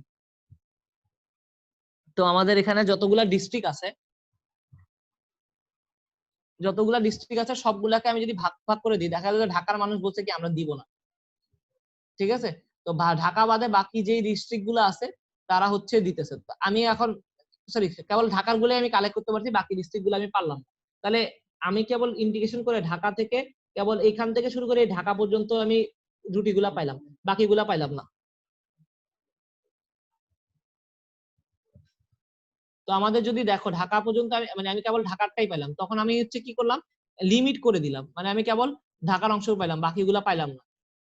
তো আমাদের এখানে যতগুলা ডিস্ট্রিক্ট আছে সবগুলাকে আমি যদি ভাগ ভাগ করে দিই, দেখা যাবে ঢাকার মানুষ বলছে কি আমরা দিব না। ঠিক আছে? তো ঢাকা বাদে বাকি যে ডিস্ট্রিক্ট গুলো আছে তারা হচ্ছে দিতেছে। আমি এখন সরি, কেবল ঢাকার গুলো আমি কালেক্ট করতে পারছি, বাকি ডিস্ট্রিক্ট গুলো আমি পারলাম না। তাহলে আমি কেবল ইন্টিগ্রেশন করে ঢাকা থেকে কেবল এখান থেকে শুরু করে ঢাকা পর্যন্ত আমি রুটিগুলা পাইলাম, বাকিগুলা পাইলাম না। তো আমাদের যদি দেখো ঢাকা পর্যন্ত মানে আমি কেবল ঢাকারটাই পেলাম, তখন আমি হচ্ছে কি করলাম, লিমিট করে দিলাম, মানে আমি কেবল ঢাকার অংশ পাইলাম, বাকিগুলা পাইলাম না।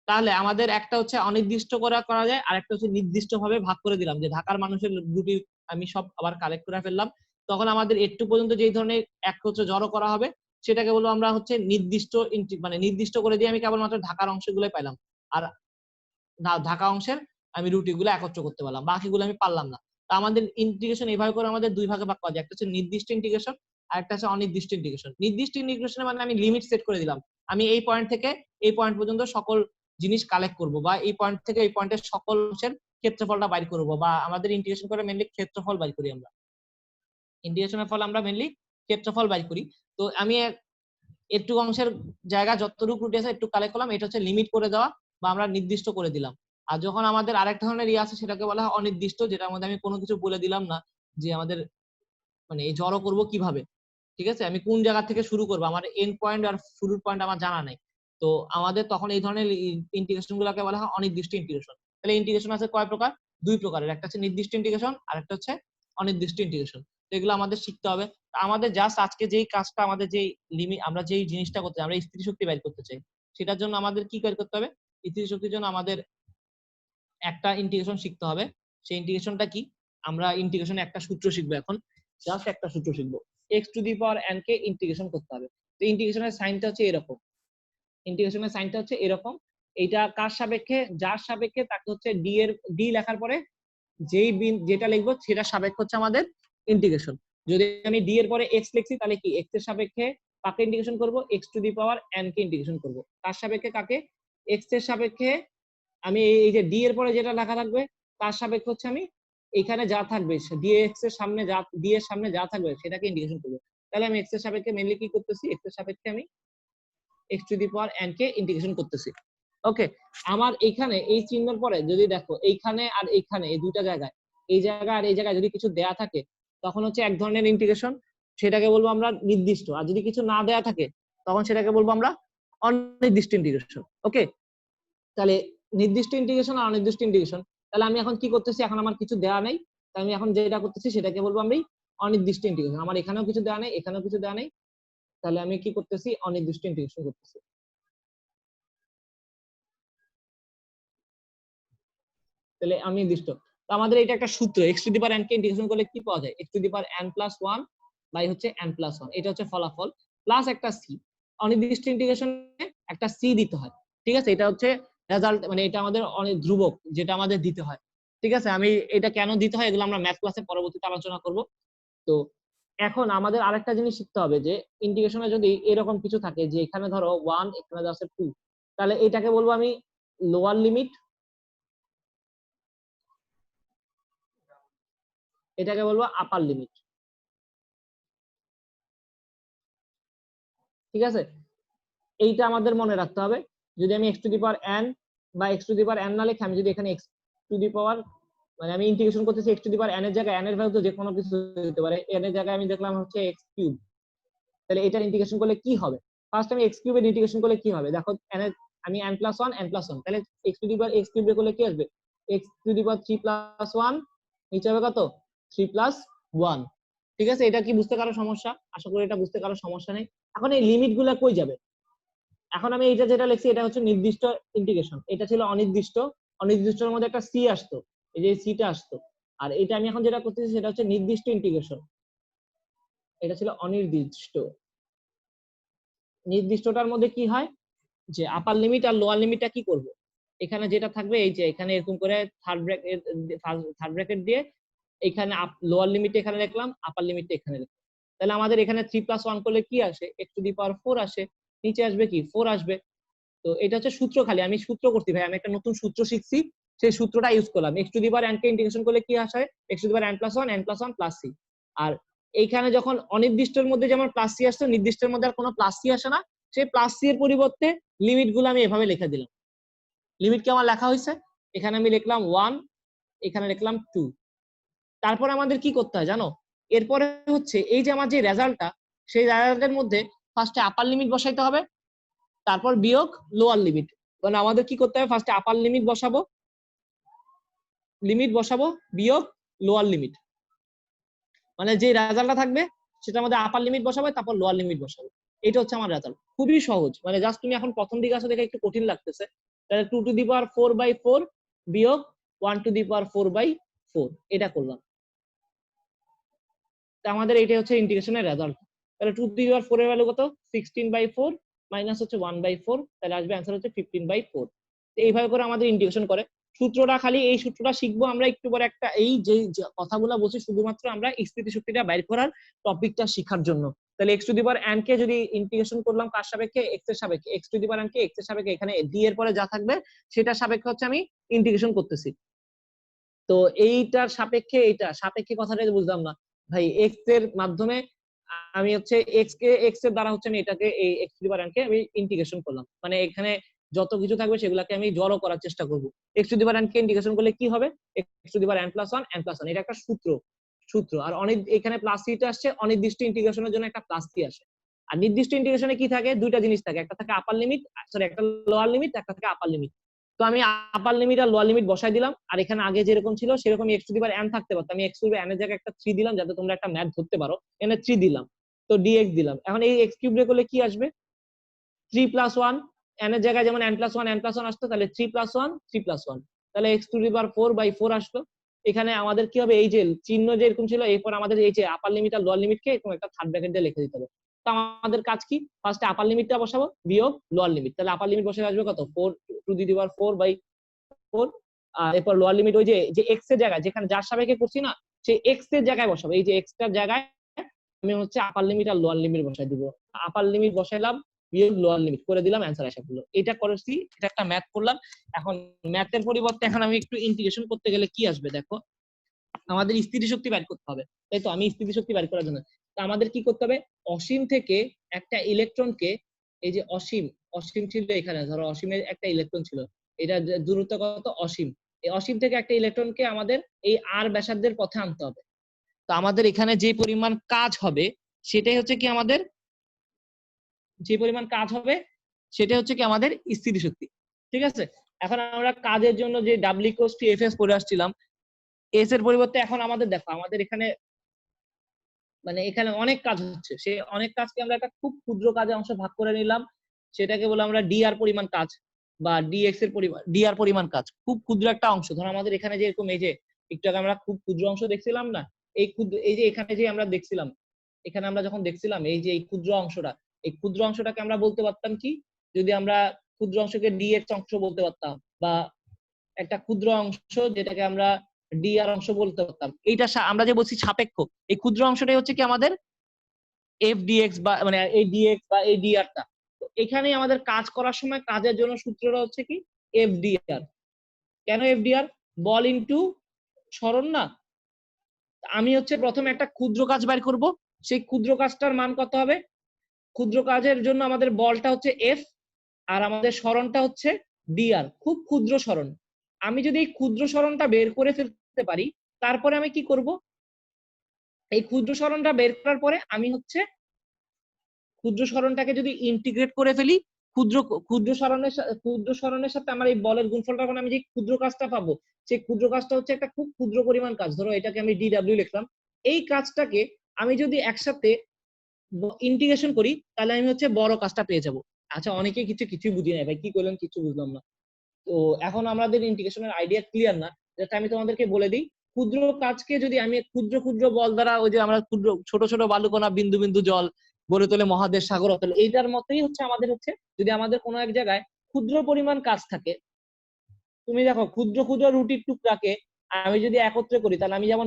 তাহলে আমাদের একটা হচ্ছে অনির্দিষ্ট করা করা যায়, আর একটা হচ্ছে নির্দিষ্ট ভাবে ভাগ করে দিলাম, যে ঢাকার মানুষের রুটি আমি সব আবার কালেক্ট করে ফেললাম। তখন আমাদের একটু পর্যন্ত যেই ধরনের এক হচ্ছে জড়ো করা হবে, সেটাকে বলবো আমরা হচ্ছে নির্দিষ্ট মানে নির্দিষ্ট করে দিয়ে আমি কেবলমাত্র ঢাকার অংশগুলোই পাইলাম, আর ঢাকা অংশের আমি রুটিগুলো একত্র করতে পারলাম, বাকিগুলো আমি পারলাম না। তো আমাদের ইন্টিগ্রেশন এইভাবে করে আমাদের দুই ভাগে ভাগ করা যায়, একটা হচ্ছে নির্দিষ্ট ইন্টিগ্রেশন আর একটা হচ্ছে অনির্দিষ্ট ইন্টিগ্রেশন। নির্দিষ্ট ইন্টিগ্রেশনে মানে আমি লিমিট সেট করে দিলাম, আমি এই পয়েন্ট থেকে এই পয়েন্ট পর্যন্ত সকল জিনিস কালেক্ট করব, বা এই পয়েন্ট থেকে এই পয়েন্টের সকল অংশের ক্ষেত্রফলটা বাইর করব, বা আমাদের ইন্টিগ্রেশন করে মেইনলি ক্ষেত্রফল বাইর করি আমরা। ইন্টিগ্রেশনের ফলে আমরা মেইনলি ক্ষেত্রফল বাইর করি। তো আমি একটু অংশের জায়গা যতটুকু রুটি আছে একটু কালেক্ট করলাম, এটা হচ্ছে লিমিট করে দেওয়া বা আমরা নির্দিষ্ট করে দিলাম। আর যখন আমাদের আরেক ধরনের আছে সেটাকে বলা হয় অনির্দিষ্ট, যেটার মধ্যে আমি কোনো কিছু বলে দিলাম না যে আমাদের মানে এই জড়ো করব কিভাবে, ঠিক আছে, আমি কোন জায়গা থেকে শুরু করবো, আমার এন্ড পয়েন্ট আর শুরুর পয়েন্ট আমার জানা নেই। তো আমাদের তখন এই ধরনের ইন্টিগ্রেশন গুলোকে বলা হয় অনির্দিষ্ট ইন্টিগ্রেশন। তাহলে ইন্টিগ্রেশন আছে কয় প্রকার, দুই প্রকারের, একটা হচ্ছে নির্দিষ্ট ইন্টিগ্রেশন আর একটা হচ্ছে অনির্দিষ্ট ইন্টিগ্রেশন। তো এগুলো আমাদের শিখতে হবে। আমাদের জাস্ট আজকে যেই কাজটা, আমাদের যেই লিমিট, আমরা যেই জিনিসটা করতে চাই, আমরা স্থিতি শক্তি বের করতে চাই, সেটার জন্য আমাদের কি বের করতে হবে, স্থিতি শক্তির জন্য আমাদের একটা ইন্টিগ্রেশন শিখতে হবে। সেই ইন্টিগ্রেশনটা কি, আমরা ইন্টিগ্রেশনে একটা সূত্র শিখবো এখন, জাস্ট একটা সূত্র শিখবো, x to the power N কে ইন্টিগ্রেশন করতে হবে। তো ইন্টিগ্রেশনের সাইনটা হচ্ছে এরকম, ইন্টিগ্রেশনের সাইনটা হচ্ছে এরকম, এইটা কার সাপেক্ষে, যার সাপেক্ষে তাকে হচ্ছে ডি এর ডি লেখার পরে যেই যেটা লিখবো সেটা সাপেক্ষে হচ্ছে আমাদের ইন্টিগ্রেশন। যদি আমি ডি এর পরে এক্স লিখছি তাহলে কি এক্স এর সাপেক্ষে কাকে ইন্টিগ্রেশন করব, x to the power N কে ইন্টিগ্রেশন করব। তার সাপেক্ষে কাকে, এক্স এর সাপেক্ষে আমি এই যে ডি এর পরে যেটা লেখা থাকবে তার সাপেক্ষে হচ্ছে আমি এখানে যা থাকবে ডি এক্স এর সামনে যা, ডি এর সামনে যা থাকবে সেটাকে ইন্টিগ্রেশন করব। তাহলে আমি এক্স এর সাপেক্ষে মেইনলি কি করতেছি, এক্স এর সাপেক্ষে আমি X to the power N কে ইন্টিগ্রেশন করতেছি। ওকে, আমার এইখানে এই চিহ্নের পরে যদি দেখো এইখানে আর এইখানে এই দুইটা জায়গায়, এই জায়গা আর এই জায়গায় যদি কিছু দেয়া থাকে তখন হচ্ছে এক ধরনের ইন্টিগ্রেশন, সেটাকে বলবো আমরা নির্দিষ্ট। আর যদি কিছু না দেয়া থাকে তখন সেটাকে বলবো আমরা অনির্দিষ্ট ইন্টিগ্রেশন। ওকে, তাহলে নির্দিষ্ট ইন্টিগ্রেশন আর অনির্দিষ্ট ইন্টিগ্রেশন। তাহলে আমি এখন কি করতেছি, এখন আমার কিছু দেয়া নেই, তাই আমি এখন যেটা করতেছি সেটাকে বলবো আমি অনির্দিষ্ট ইন্টিগ্রেশন। আমার এখানেও কিছু দেয়া নেই, এখানেও কিছু দেয়া নেই, তাহলে আমি কি করতেছি, অনির্দিষ্ট ইন্টিগ্রেশন করতেছি। তাহলে অনির্দিষ্ট, তো আমাদের এটা একটা সূত্র, x to the power N কে ইন্টিগ্রেশন করলে কি পাওয়া যায়, x to the power N plus one by হচ্ছে এন প্লাস ওয়ান, এটা হচ্ছে ফলাফল, প্লাস একটা সি। অনির্দিষ্ট ইন্টিগ্রেশনে একটা সি দিতে হয়, ঠিক আছে, এটা হচ্ছে রেজাল্ট, মানে এটা আমাদের অনেক ধ্রুবক যেটা আমাদের দিতে হয়, ঠিক আছে। আমি এটা কেন দিতে হয় এগুলো আমরা ম্যাথ ক্লাসে পরবর্তীতে আলোচনা করব। তো এখন আমাদের আরেকটা জিনিস শিখতে হবে যে ইন্টিগ্রেশনে যদি এরকম কিছু থাকে যে এখানে ধরো 1 এখানে আছে 2, তাহলে এটাকে বলবো আমি লোয়ার লিমিট, এটাকে বলবো আপার লিমিট, ঠিক আছে। এইটা আমাদের মনে রাখতে হবে। যদি আমি X to the power N বা X to the power N না লিখে আমি যদি এখানে এক্স টু দি পাওয়ার, মানে আমি ইন্টিগ্রেশন করতেছি x to the power N এর জায়গায়, এন এর ভ্যালু তো যে কোনো কিছু হতে পারে, এন এর জায়গায় আমি দেখলাম হচ্ছে এক্স কিউব, তাহলে এটার ইন্টিগ্রেশন করলে কি হবে, ফার্স্ট আমি এক্স কিউবের ইন্টিগ্রেশন করলে কি হবে, দেখো এন এর আমি N plus one N plus one, তাহলে X to the power X কিউবের করলে কি আসবে, X to the power three plus one, নিচে হবে কত, থ্রি প্লাস ওয়ান, ঠিক আছে। এটা কি বুঝতে কারো সমস্যা, আশা করি এটা বুঝতে কারো সমস্যা নেই। এখন এই লিমিট গুলা কই যাবে, এখন আমি এইটা যেটা লিখছি এটা হচ্ছে নির্দিষ্ট ইন্টিগ্রেশন, এটা ছিল অনির্দিষ্ট, অনির্দিষ্টের মধ্যে একটা সি আসতো, এই যে সিটা আসতো, আর এটা আমি এখন যেটা করতেছি সেটা হচ্ছে নির্দিষ্ট ইন্টিগ্রেশন, এটা ছিল অনির্দিষ্ট। নির্দিষ্টটার মধ্যে কি হয় যে আপার লিমিট আর লোয়ার লিমিটটা কি করব, এখানে যেটা থাকবে এই যে এখানে এরকম করে থার্ড ব্র্যাকেট দিয়ে এখানে লোয়ার লিমিট এখানে লিখলাম, আপার লিমিট এখানে লিখলাম। তাহলে আমাদের এখানে 3+1 করলে কি আসে, এক্স টু দি পাওয়ার 4 আসে, নিচে আসবে কি 4 আসবে। তো এটা হচ্ছে সূত্র, খালি আমি সূত্র করছি ভাই, আমি একটা নতুন সূত্র শিখছি, সেই সূত্রটা ইউজ করলাম। X to the power N কে ইন্টিগ্রেশন করলে কি আসে, X to the power N plus one N plus one plus C. আর এইখানে যখন অনির্দিষ্টের মধ্যে যেমন প্লাস সি আসছে, নির্দিষ্টের মধ্যে আর কোনো প্লাস সি আসে না, সেই প্লাস সি এর পরিবর্তে লিমিট গুলো আমি এভাবে লিখে দিলাম। লিমিট কি আমার লেখা হয়েছে, এখানে আমি লিখলাম 1, এখানে লিখলাম 2। তারপর আমাদের কি করতে হয় জানো, এরপরে হচ্ছে এই যে আমার যে রেজাল্টটা, সেই রেজাল্টের মধ্যে ফার্স্টে আপার লিমিট বসাইতে হবে, তারপর বিয়োগ লোয়ার লিমিট, মানে আমাদের কি করতে হবে, ফার্স্টে আপার লিমিট বসাবো বিয়োগ লোয়ার লিমিট, মানে যে রেজাল্টটা থাকবে সেটা আমাদের আপার লিমিট বসাবো, তারপর লোয়ার লিমিট বসাবো। এটা হচ্ছে আমার রেজাল্ট, খুবই সহজ। মানে জাস্ট তুমি এখন প্রথম দিকে আসো দেখে একটু কঠিন লাগতেছে, তাহলে 2^4/4 বিয়োগ 1^4/4 এটা করলাম। তা আমাদের এটা হচ্ছে ইন্টিগ্রেশনের রেজাল্ট। তাহলে 2^4 এর ভ্যালু কত, 16/4 মাইনাস হচ্ছে 1/4, তাহলে আসবে অ্যান্সার হচ্ছে 15/4। এইভাবে করে আমাদের ইন্টিগ্রেশন করে। সূত্রটা খালি এই সূত্রটা শিখবো আমরা একটু পরে, একটা এই যে কথাগুলো বলছি শুধুমাত্র আমরা স্থিতি শক্তিটা বাইর করার টপিকটা শেখার জন্য। তাহলে x two the power n কে যদি ইন্টিগ্রেশন করলাম কার সাপেক্ষে, x এর সাপেক্ষে, x two the power n K x এর সাপেক্ষে, এখানে d এর পরে যা থাকবে সেটার সাপেক্ষে হচ্ছে আমি ইন্টিগ্রেশন করতেছি। তো এইটার সাপেক্ষে এইটা সাপেক্ষে কথাটা বুঝলাম না ভাই, x এর মাধ্যমে আমি হচ্ছে x এর দ্বারা হচ্ছে আমি এটাকে এই x two the power n কে আমি ইন্টিগ্রেশন করলাম, মানে এখানে যত কিছু থাকবে সেগুলোকে আমি জড়ো করার চেষ্টা করব। x two the power n K integration করলে কি হবে, x two the power n+1 এটা একটা সূত্র। আর অনেক এখানে প্লাস সিটা আসছে, অনির্দিষ্ট ইন্টিগ্রেশনের জন্য একটা প্লাস সি আসে। আর নির্দিষ্ট ইন্টিগ্রেশনে কি থাকে, দুইটা জিনিস থাকে, একটা থাকে আপার লিমিট, সরি একটা লোয়ার লিমিট, একটা থাকে আপার লিমিট। তো আমি আপার লিমিট আর লোয়ার লিমিট বসাই দিলাম, আর এখানে আগে যেরকম ছিল সেরকম x two the power n থাকতে পারতো, আমি x two the power n এর জায়গায় একটা 3 দিলাম যাতে তোমরা একটা ম্যাথ ধরতে পারো, এখানে 3 দিলাম, তো dx দিলাম। এখন এই x কিউব রে করলে কি আসবে, 3+1, n এর জায়গায় যেমন n+1 আসতো, তাহলে 3+1 তাহলে x টু দি পাওয়ার 4/4 আসলো। এখানে আমাদের কি হবে, এই যে চিহ্ন যে এরকম ছিল, এরপর আমাদের এই যে আপার লিমিট আর লোয়ার লিমিটকে এরকম একটা থার্ড ব্র্যাকেট দিয়ে লিখে দিতে হবে। তো আমাদের কাজ কি, ফার্স্টে আপার লিমিটটা বসাবো বিয়োগ লোয়ার লিমিট, তাহলে আপার লিমিট বসে আসবে কত, 4 টু দি পাওয়ার 4/4, আর এরপর লোয়ার লিমিট ওই যে x এর জায়গায় যেখানে যার সাপেক্ষে করছি না, সেই x এর জায়গায় বসাবো, এই যে x টার জায়গায় আমি হচ্ছে আপার লিমিট আর লোয়ার লিমিট বসাই দিব। আপার লিমিট বসাইলাম বিয়োগ লোয়ার লিমিট করে দিলাম, অ্যান্সার এসে পড়লো। এটা করেছি, এটা একটা ম্যাথ করলাম। এখন ম্যাথের পরিবর্তে এখন আমি একটু ইন্টিগ্রেশন করতে গেলে কি আসবে দেখো, আমাদের স্থিতিশক্তি বের করতে হবে, তাই তো। আমি স্থিতিশক্তি বের করার জন্য তো আমাদের কি করতে হবে, অসীম থেকে একটা ইলেকট্রনকে, এই যে অসীম ছিল এখানে, ধরো অসীমের একটা ইলেকট্রন ছিল, এটা দূরত্ব কত অসীম, এই অসীম থেকে একটা ইলেকট্রনকে আমাদের এই আর ব্যাসার্ধের পথে আনতে হবে। তো আমাদের এখানে যে পরিমাণ কাজ হবে সেটাই হচ্ছে কি আমাদের, আমাদের স্থিতিশক্তি, ঠিক আছে। এখন আমরা কাজের জন্য যে W=Fs পড়ে আসছিলাম, এস এর পরিবর্তে এখন আমাদের দেখো, আমাদের এখানে মানে এখানে অনেক কাজ হচ্ছে, সে অনেক কাজকে আমরা একটা খুব ক্ষুদ্র কাজে অংশ ভাগ করে নিলাম, সেটাকে বলে আমরা dr পরিমাণ কাজ বা dx এর পরিমাণ, dr পরিমাণ কাজ, খুব ক্ষুদ্র একটা অংশ। ধরো আমাদের এখানে যে এরকম এই যে একটু আগে আমরা খুব ক্ষুদ্র অংশ দেখছিলাম না, এই যে এখানে যে আমরা দেখছিলাম, এখানে আমরা যখন দেখছিলাম এই যে এই ক্ষুদ্র অংশটা, এই ক্ষুদ্র অংশটাকে আমরা বলতে পারতাম কি, যদি আমরা ক্ষুদ্র অংশকে dx অংশ বলতে পারতাম, বা একটা ক্ষুদ্র অংশ যেটাকে আমরা dr অংশ বলতে পারতাম, এইটা আমরা যে বলছি সাপেক্ষ, এই ক্ষুদ্র অংশটাই হচ্ছে কি আমাদের f dx, বা মানে এই dx বা এই dr টা। তো এখানে আমাদের কাজ করার সময় কাজের জন্য সূত্রটা হচ্ছে কি f dr। কেন f dr, বল ইনটু সরণ না। আমি হচ্ছে প্রথমে একটা ক্ষুদ্র কাজ বের করব, সেই ক্ষুদ্র কাজটার মান কত হবে, ক্ষুদ্র কাজের জন্য আমাদের বলটা হচ্ছে f, আর আমাদের সরণটা হচ্ছে dr, খুব ক্ষুদ্র সরণ। আমি যদি এই ক্ষুদ্র সরণটা বের করে ফেলতে পারি, তারপরে আমি কি করব, এই ক্ষুদ্র সরণটা বের করার পরে আমি হচ্ছে ক্ষুদ্র সরণটাকে যদি ইন্টিগ্রেট করে ফেলি, ক্ষুদ্র সরণের সাথে আমার এই বলের গুণফলটা, মানে আমি যে ক্ষুদ্র কাজটা পাবো, সেই ক্ষুদ্র কাজটা হচ্ছে একটা খুব ক্ষুদ্র পরিমাণ কাজ, ধরো এটাকে আমি dw লিখলাম। এই কাজটাকে আমি যদি একসাথে ইন্টিগ্রেশন করি, তাহলে আমি হচ্ছে বড় কাজটা পেয়ে যাব। আচ্ছা, অনেকে কিছুই বুঝি নাই ভাই, কি করলেন কিছু বুঝলাম না। তো এখন আমাদের ইন্টিগ্রেশনের আইডিয়া ক্লিয়ার না, যেটা আমি তোমাদেরকে বলে দিই। ক্ষুদ্র কাজকে যদি আমি ক্ষুদ্র বল দ্বারা, ওই যে আমরা ছোট ছোট বালুকণা বিন্দু বিন্দু জল গড়ে তোলে মহাদেশ সাগর অতল, এইটার মতোই হচ্ছে আমাদের হচ্ছে, যদি আমাদের কোনো এক জায়গায় ক্ষুদ্র পরিমাণ কাজ থাকে, তুমি দেখো ক্ষুদ্র রুটির টুকরাকে আমি যদি একত্রে করি, তাহলে আমি যেমন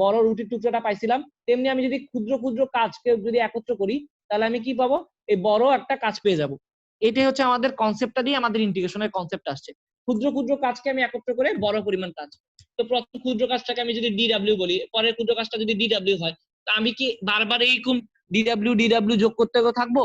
বড় রুটির টুকরাটা পাইছিলাম, তেমনি আমি যদি ক্ষুদ্র কাজকে যদি একত্র করি, তাহলে আমি কি পাবো, এই বড় একটা কাজ পেয়ে যাব। এটাই হচ্ছে আমাদের কনসেপ্টটা দিয়ে আমাদের ইন্টিগ্রেশনের কনসেপ্ট আসছে, ক্ষুদ্র কাজকে আমি একত্র করে বড় পরিমাণ কাজ। তো প্রথম ক্ষুদ্র কাজটাকে আমি যদি ডিডব্লিউ বলি, পরের ক্ষুদ্র কাজটা যদি ডিডব্লিউ হয়, তা আমি কি বারবার এইরকম ডিডব্লিউ যোগ করতে থাকবো?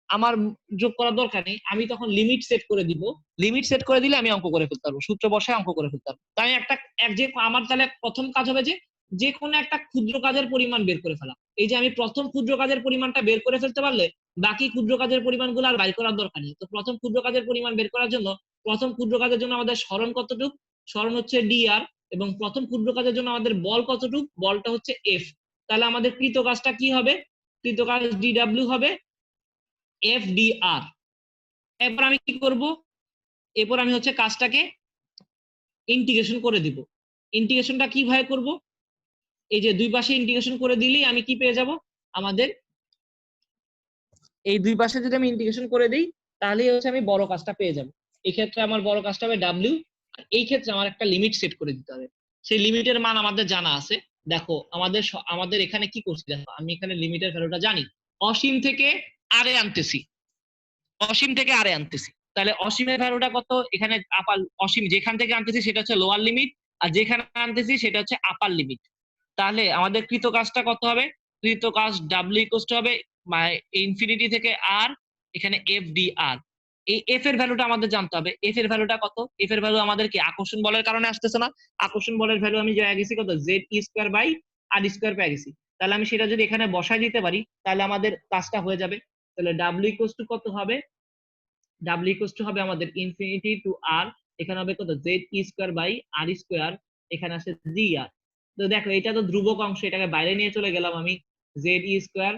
আমার যোগ করার দরকার নেই, আমি তখন লিমিট সেট করে দিব। লিমিট সেট করে দিলে আমি অঙ্ক করে ফেলতে পারবো, সূত্র বসায় অঙ্ক করে ফেলতে পারবো। তাই একটা যে আমার তাহলে প্রথম কাজ হবে যে যে কোনো একটা ক্ষুদ্র কাজের পরিমাণ বের করে ফেলা। এই যে আমি প্রথম ক্ষুদ্র কাজের পরিমাণটা বের করে ফেলতে পারলে বাকি ক্ষুদ্র কাজের পরিমাণগুলো আর বাইর করার দরকার নেই। তো প্রথম ক্ষুদ্র কাজের পরিমাণ বের করার জন্য প্রথম ক্ষুদ্র কাজের জন্য আমাদের সরণ কতটুক, সরণ হচ্ছে dr, এবং প্রথম ক্ষুদ্র কাজের জন্য আমাদের বল কতটুক, বলটা হচ্ছে f। তাহলে আমাদের কৃত কাজটা কি হবে, কৃত কাজ dw হবে fdr। এরপর আমি কি করব, এরপর আমি হচ্ছে কাজটাকে ইন্টিগ্রেশন করে দিব। ইন্টিগ্রেশনটা কিভাবে করব, এই যে দুই পাশে ইন্টিগ্রেশন করে দিলেই আমি কি পেয়ে যাব, আমাদের এই দুই পাশে যদি আমি ইন্টিগ্রেশন করে দিই তাহলেই হচ্ছে আমি বড় কাজটা পেয়ে যাব। এই ক্ষেত্রে আমার বড় কাজটা হবে w, আর এই ক্ষেত্রে আমার একটা লিমিট সেট করে দিতে হবে। সেই লিমিটের মান আমাদের জানা আছে। দেখো আমাদের এখানে কি করছি, দেখো আমি এখানে লিমিটের ভ্যালুটা জানি, অসীম থেকে আরে আনতেছি, অসীম থেকে আরে আনতেছি। তাহলে অসীমের ভ্যালুটা কত, এখানে আপার অসীম যেখান থেকে আনতেছি সেটা হচ্ছে লোয়ার লিমিট, আর যেখানে আনতেছি সেটা হচ্ছে আপার লিমিট। তাহলে আমাদের কৃত কাজটা কত হবে, কৃত কাজ ডাব্লিউ ইকুয়াল হবে ইনফিনিটি থেকে আর, এখানে এফ ডি আর। এই এফ এর ভ্যালুটা আমাদের জানতে হবে, এফ এর ভ্যালুটা কত, এফ এর ভ্যালু আমাদের কি আকর্ষণ বলের কারণে আসতেছে না, আকর্ষণ বলের ভ্যালু আমি পেয়ে গেছি কত, Z E square by R square পেয়ে গেছি। তাহলে আমি সেটা যদি এখানে বসাই দিতে পারি তাহলে আমাদের কাজটা হয়ে যাবে। তাহলে ডাব্লিউ ইকুয়াল কত হবে, ডাব্লিউ ইকুয়াল হবে আমাদের ইনফিনিটি টু আর, এখানে হবে কত Z E square by R square, এখানে আসে জি আর। তো দেখো এটা তো ধ্রুবক অংশ, এটাকে বাইরে নিয়ে চলে গেলাম আমি, জেড ই স্কয়ার,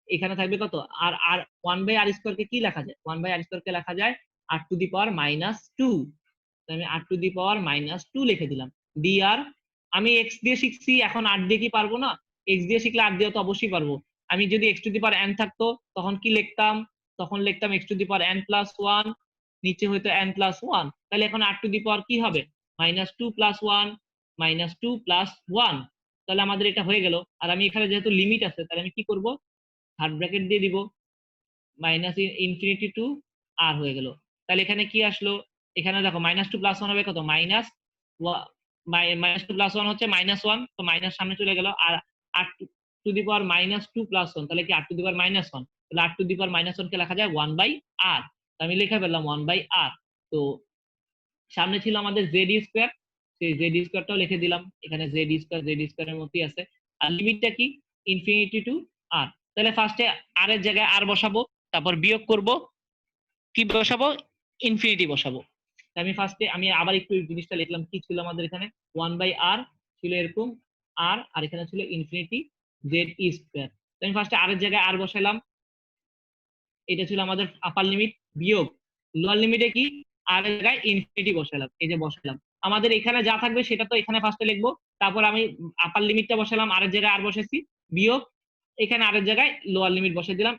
এখানে থাকবে কত আর, আর ওয়ান বাই আর স্কয়ার কে কি লেখা যায়, ওয়ান বাই আর স্কয়ার কে লেখা যায় R to the power minus two. আমি R to the power minus two লিখে দিলাম। ডি আর, আমি এক্স দিয়ে শিখছি, এখন আর দিয়ে কি পারবো না, এক্স দিয়ে শিখলে আর দিয়ে তো অবশ্যই পারবো। আমি যদি x to the power N থাকতো তখন কি লিখতাম, তখন লিখতাম x to the power N plus one, নিচে হয়তো এন প্লাস ওয়ান। তাহলে এখন আর টু দি পাওয়ার কি হবে, minus two plus one, minus two plus one. তাহলে আমাদের এটা হয়ে গেল। আর আমি এখানে যেহেতু লিমিট আছে তাহলে আমি কি করব, থার্ড ব্র্যাকেট দিয়ে দিব, মাইনাস ইনফিনিটি টু আর হয়ে গেল। তাহলে এখানে কি আসলো, এখানে দেখো মাইনাস টু প্লাস ওয়ান হবে কত, minus minus two plus one হচ্ছে মাইনাস ওয়ান, তো মাইনাস সামনে চলে গেল। আর R to the power minus two plus one, তাহলে কি R to the power minus one, তাহলে R to the power minus one কে লেখা যায় ওয়ান বাই আর। আমি লিখে ফেললাম ওয়ান বাই আর। তো সামনে ছিল আমাদের জেড স্কোয়ার, সেই জেড স্কোয়ারটাও লিখে দিলাম, এখানে জেড স্কোয়ারের মধ্যেই আছে। আর লিমিটটা কি, ইনফিনিটি টু আর। তাহলে ফার্স্টে আর এর জায়গায় আর বসাবো, তারপর বিয়োগ করব, কি বসাবো, ইনফিনিটি বসাবো। আমি ফার্স্টে আমি আবার একটু জিনিসটা লিখলাম, কি ছিল আমাদের এখানে ওয়ান বাই আর ছিল এরকম আর, আর এখানে ছিল ইনফিনিটি জেড ই স্কোয়ার। আমি ফার্স্টে আর এর জায়গায় আর বসাইলাম, এটা ছিল আমাদের আপার লিমিট, বিয়োগ লোয়ার লিমিটে কি আর এর জায়গায় ইনফিনিটি বসালাম, এই যে বসালাম। আমাদের এখানে যা থাকবে সেটা তো এখানে ফার্স্টে লিখবো, তারপর আমি আপার লিমিটটা বসালাম, আর এর জায়গায় আর বসাইছি, বিয়োগ এখানে আর এর জায়গায় লোয়ার লিমিট বসিয়ে দিলাম,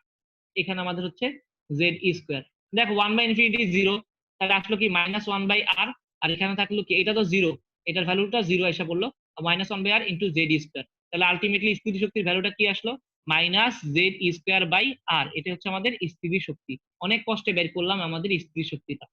এখানে আমাদের হচ্ছে জেড ই স্কোয়ার। দেখো ওয়ান বাই ইনফিনিটি জিরো, তাহলে আসলো কি মাইনাস ওয়ান বাই আর, আর এখানে থাকলো কি এটা তো জিরো, এটার ভ্যালুটা জিরো এসে পড়লো, minus one by r into z square. তাহলে আলটিমেটলি স্থিতি শক্তির ভ্যালুটা কি আসলো, minus z square by r. এটা হচ্ছে আমাদের স্থিতি শক্তি। অনেক কষ্টে বের করলাম আমাদের স্থিতি শক্তিটা।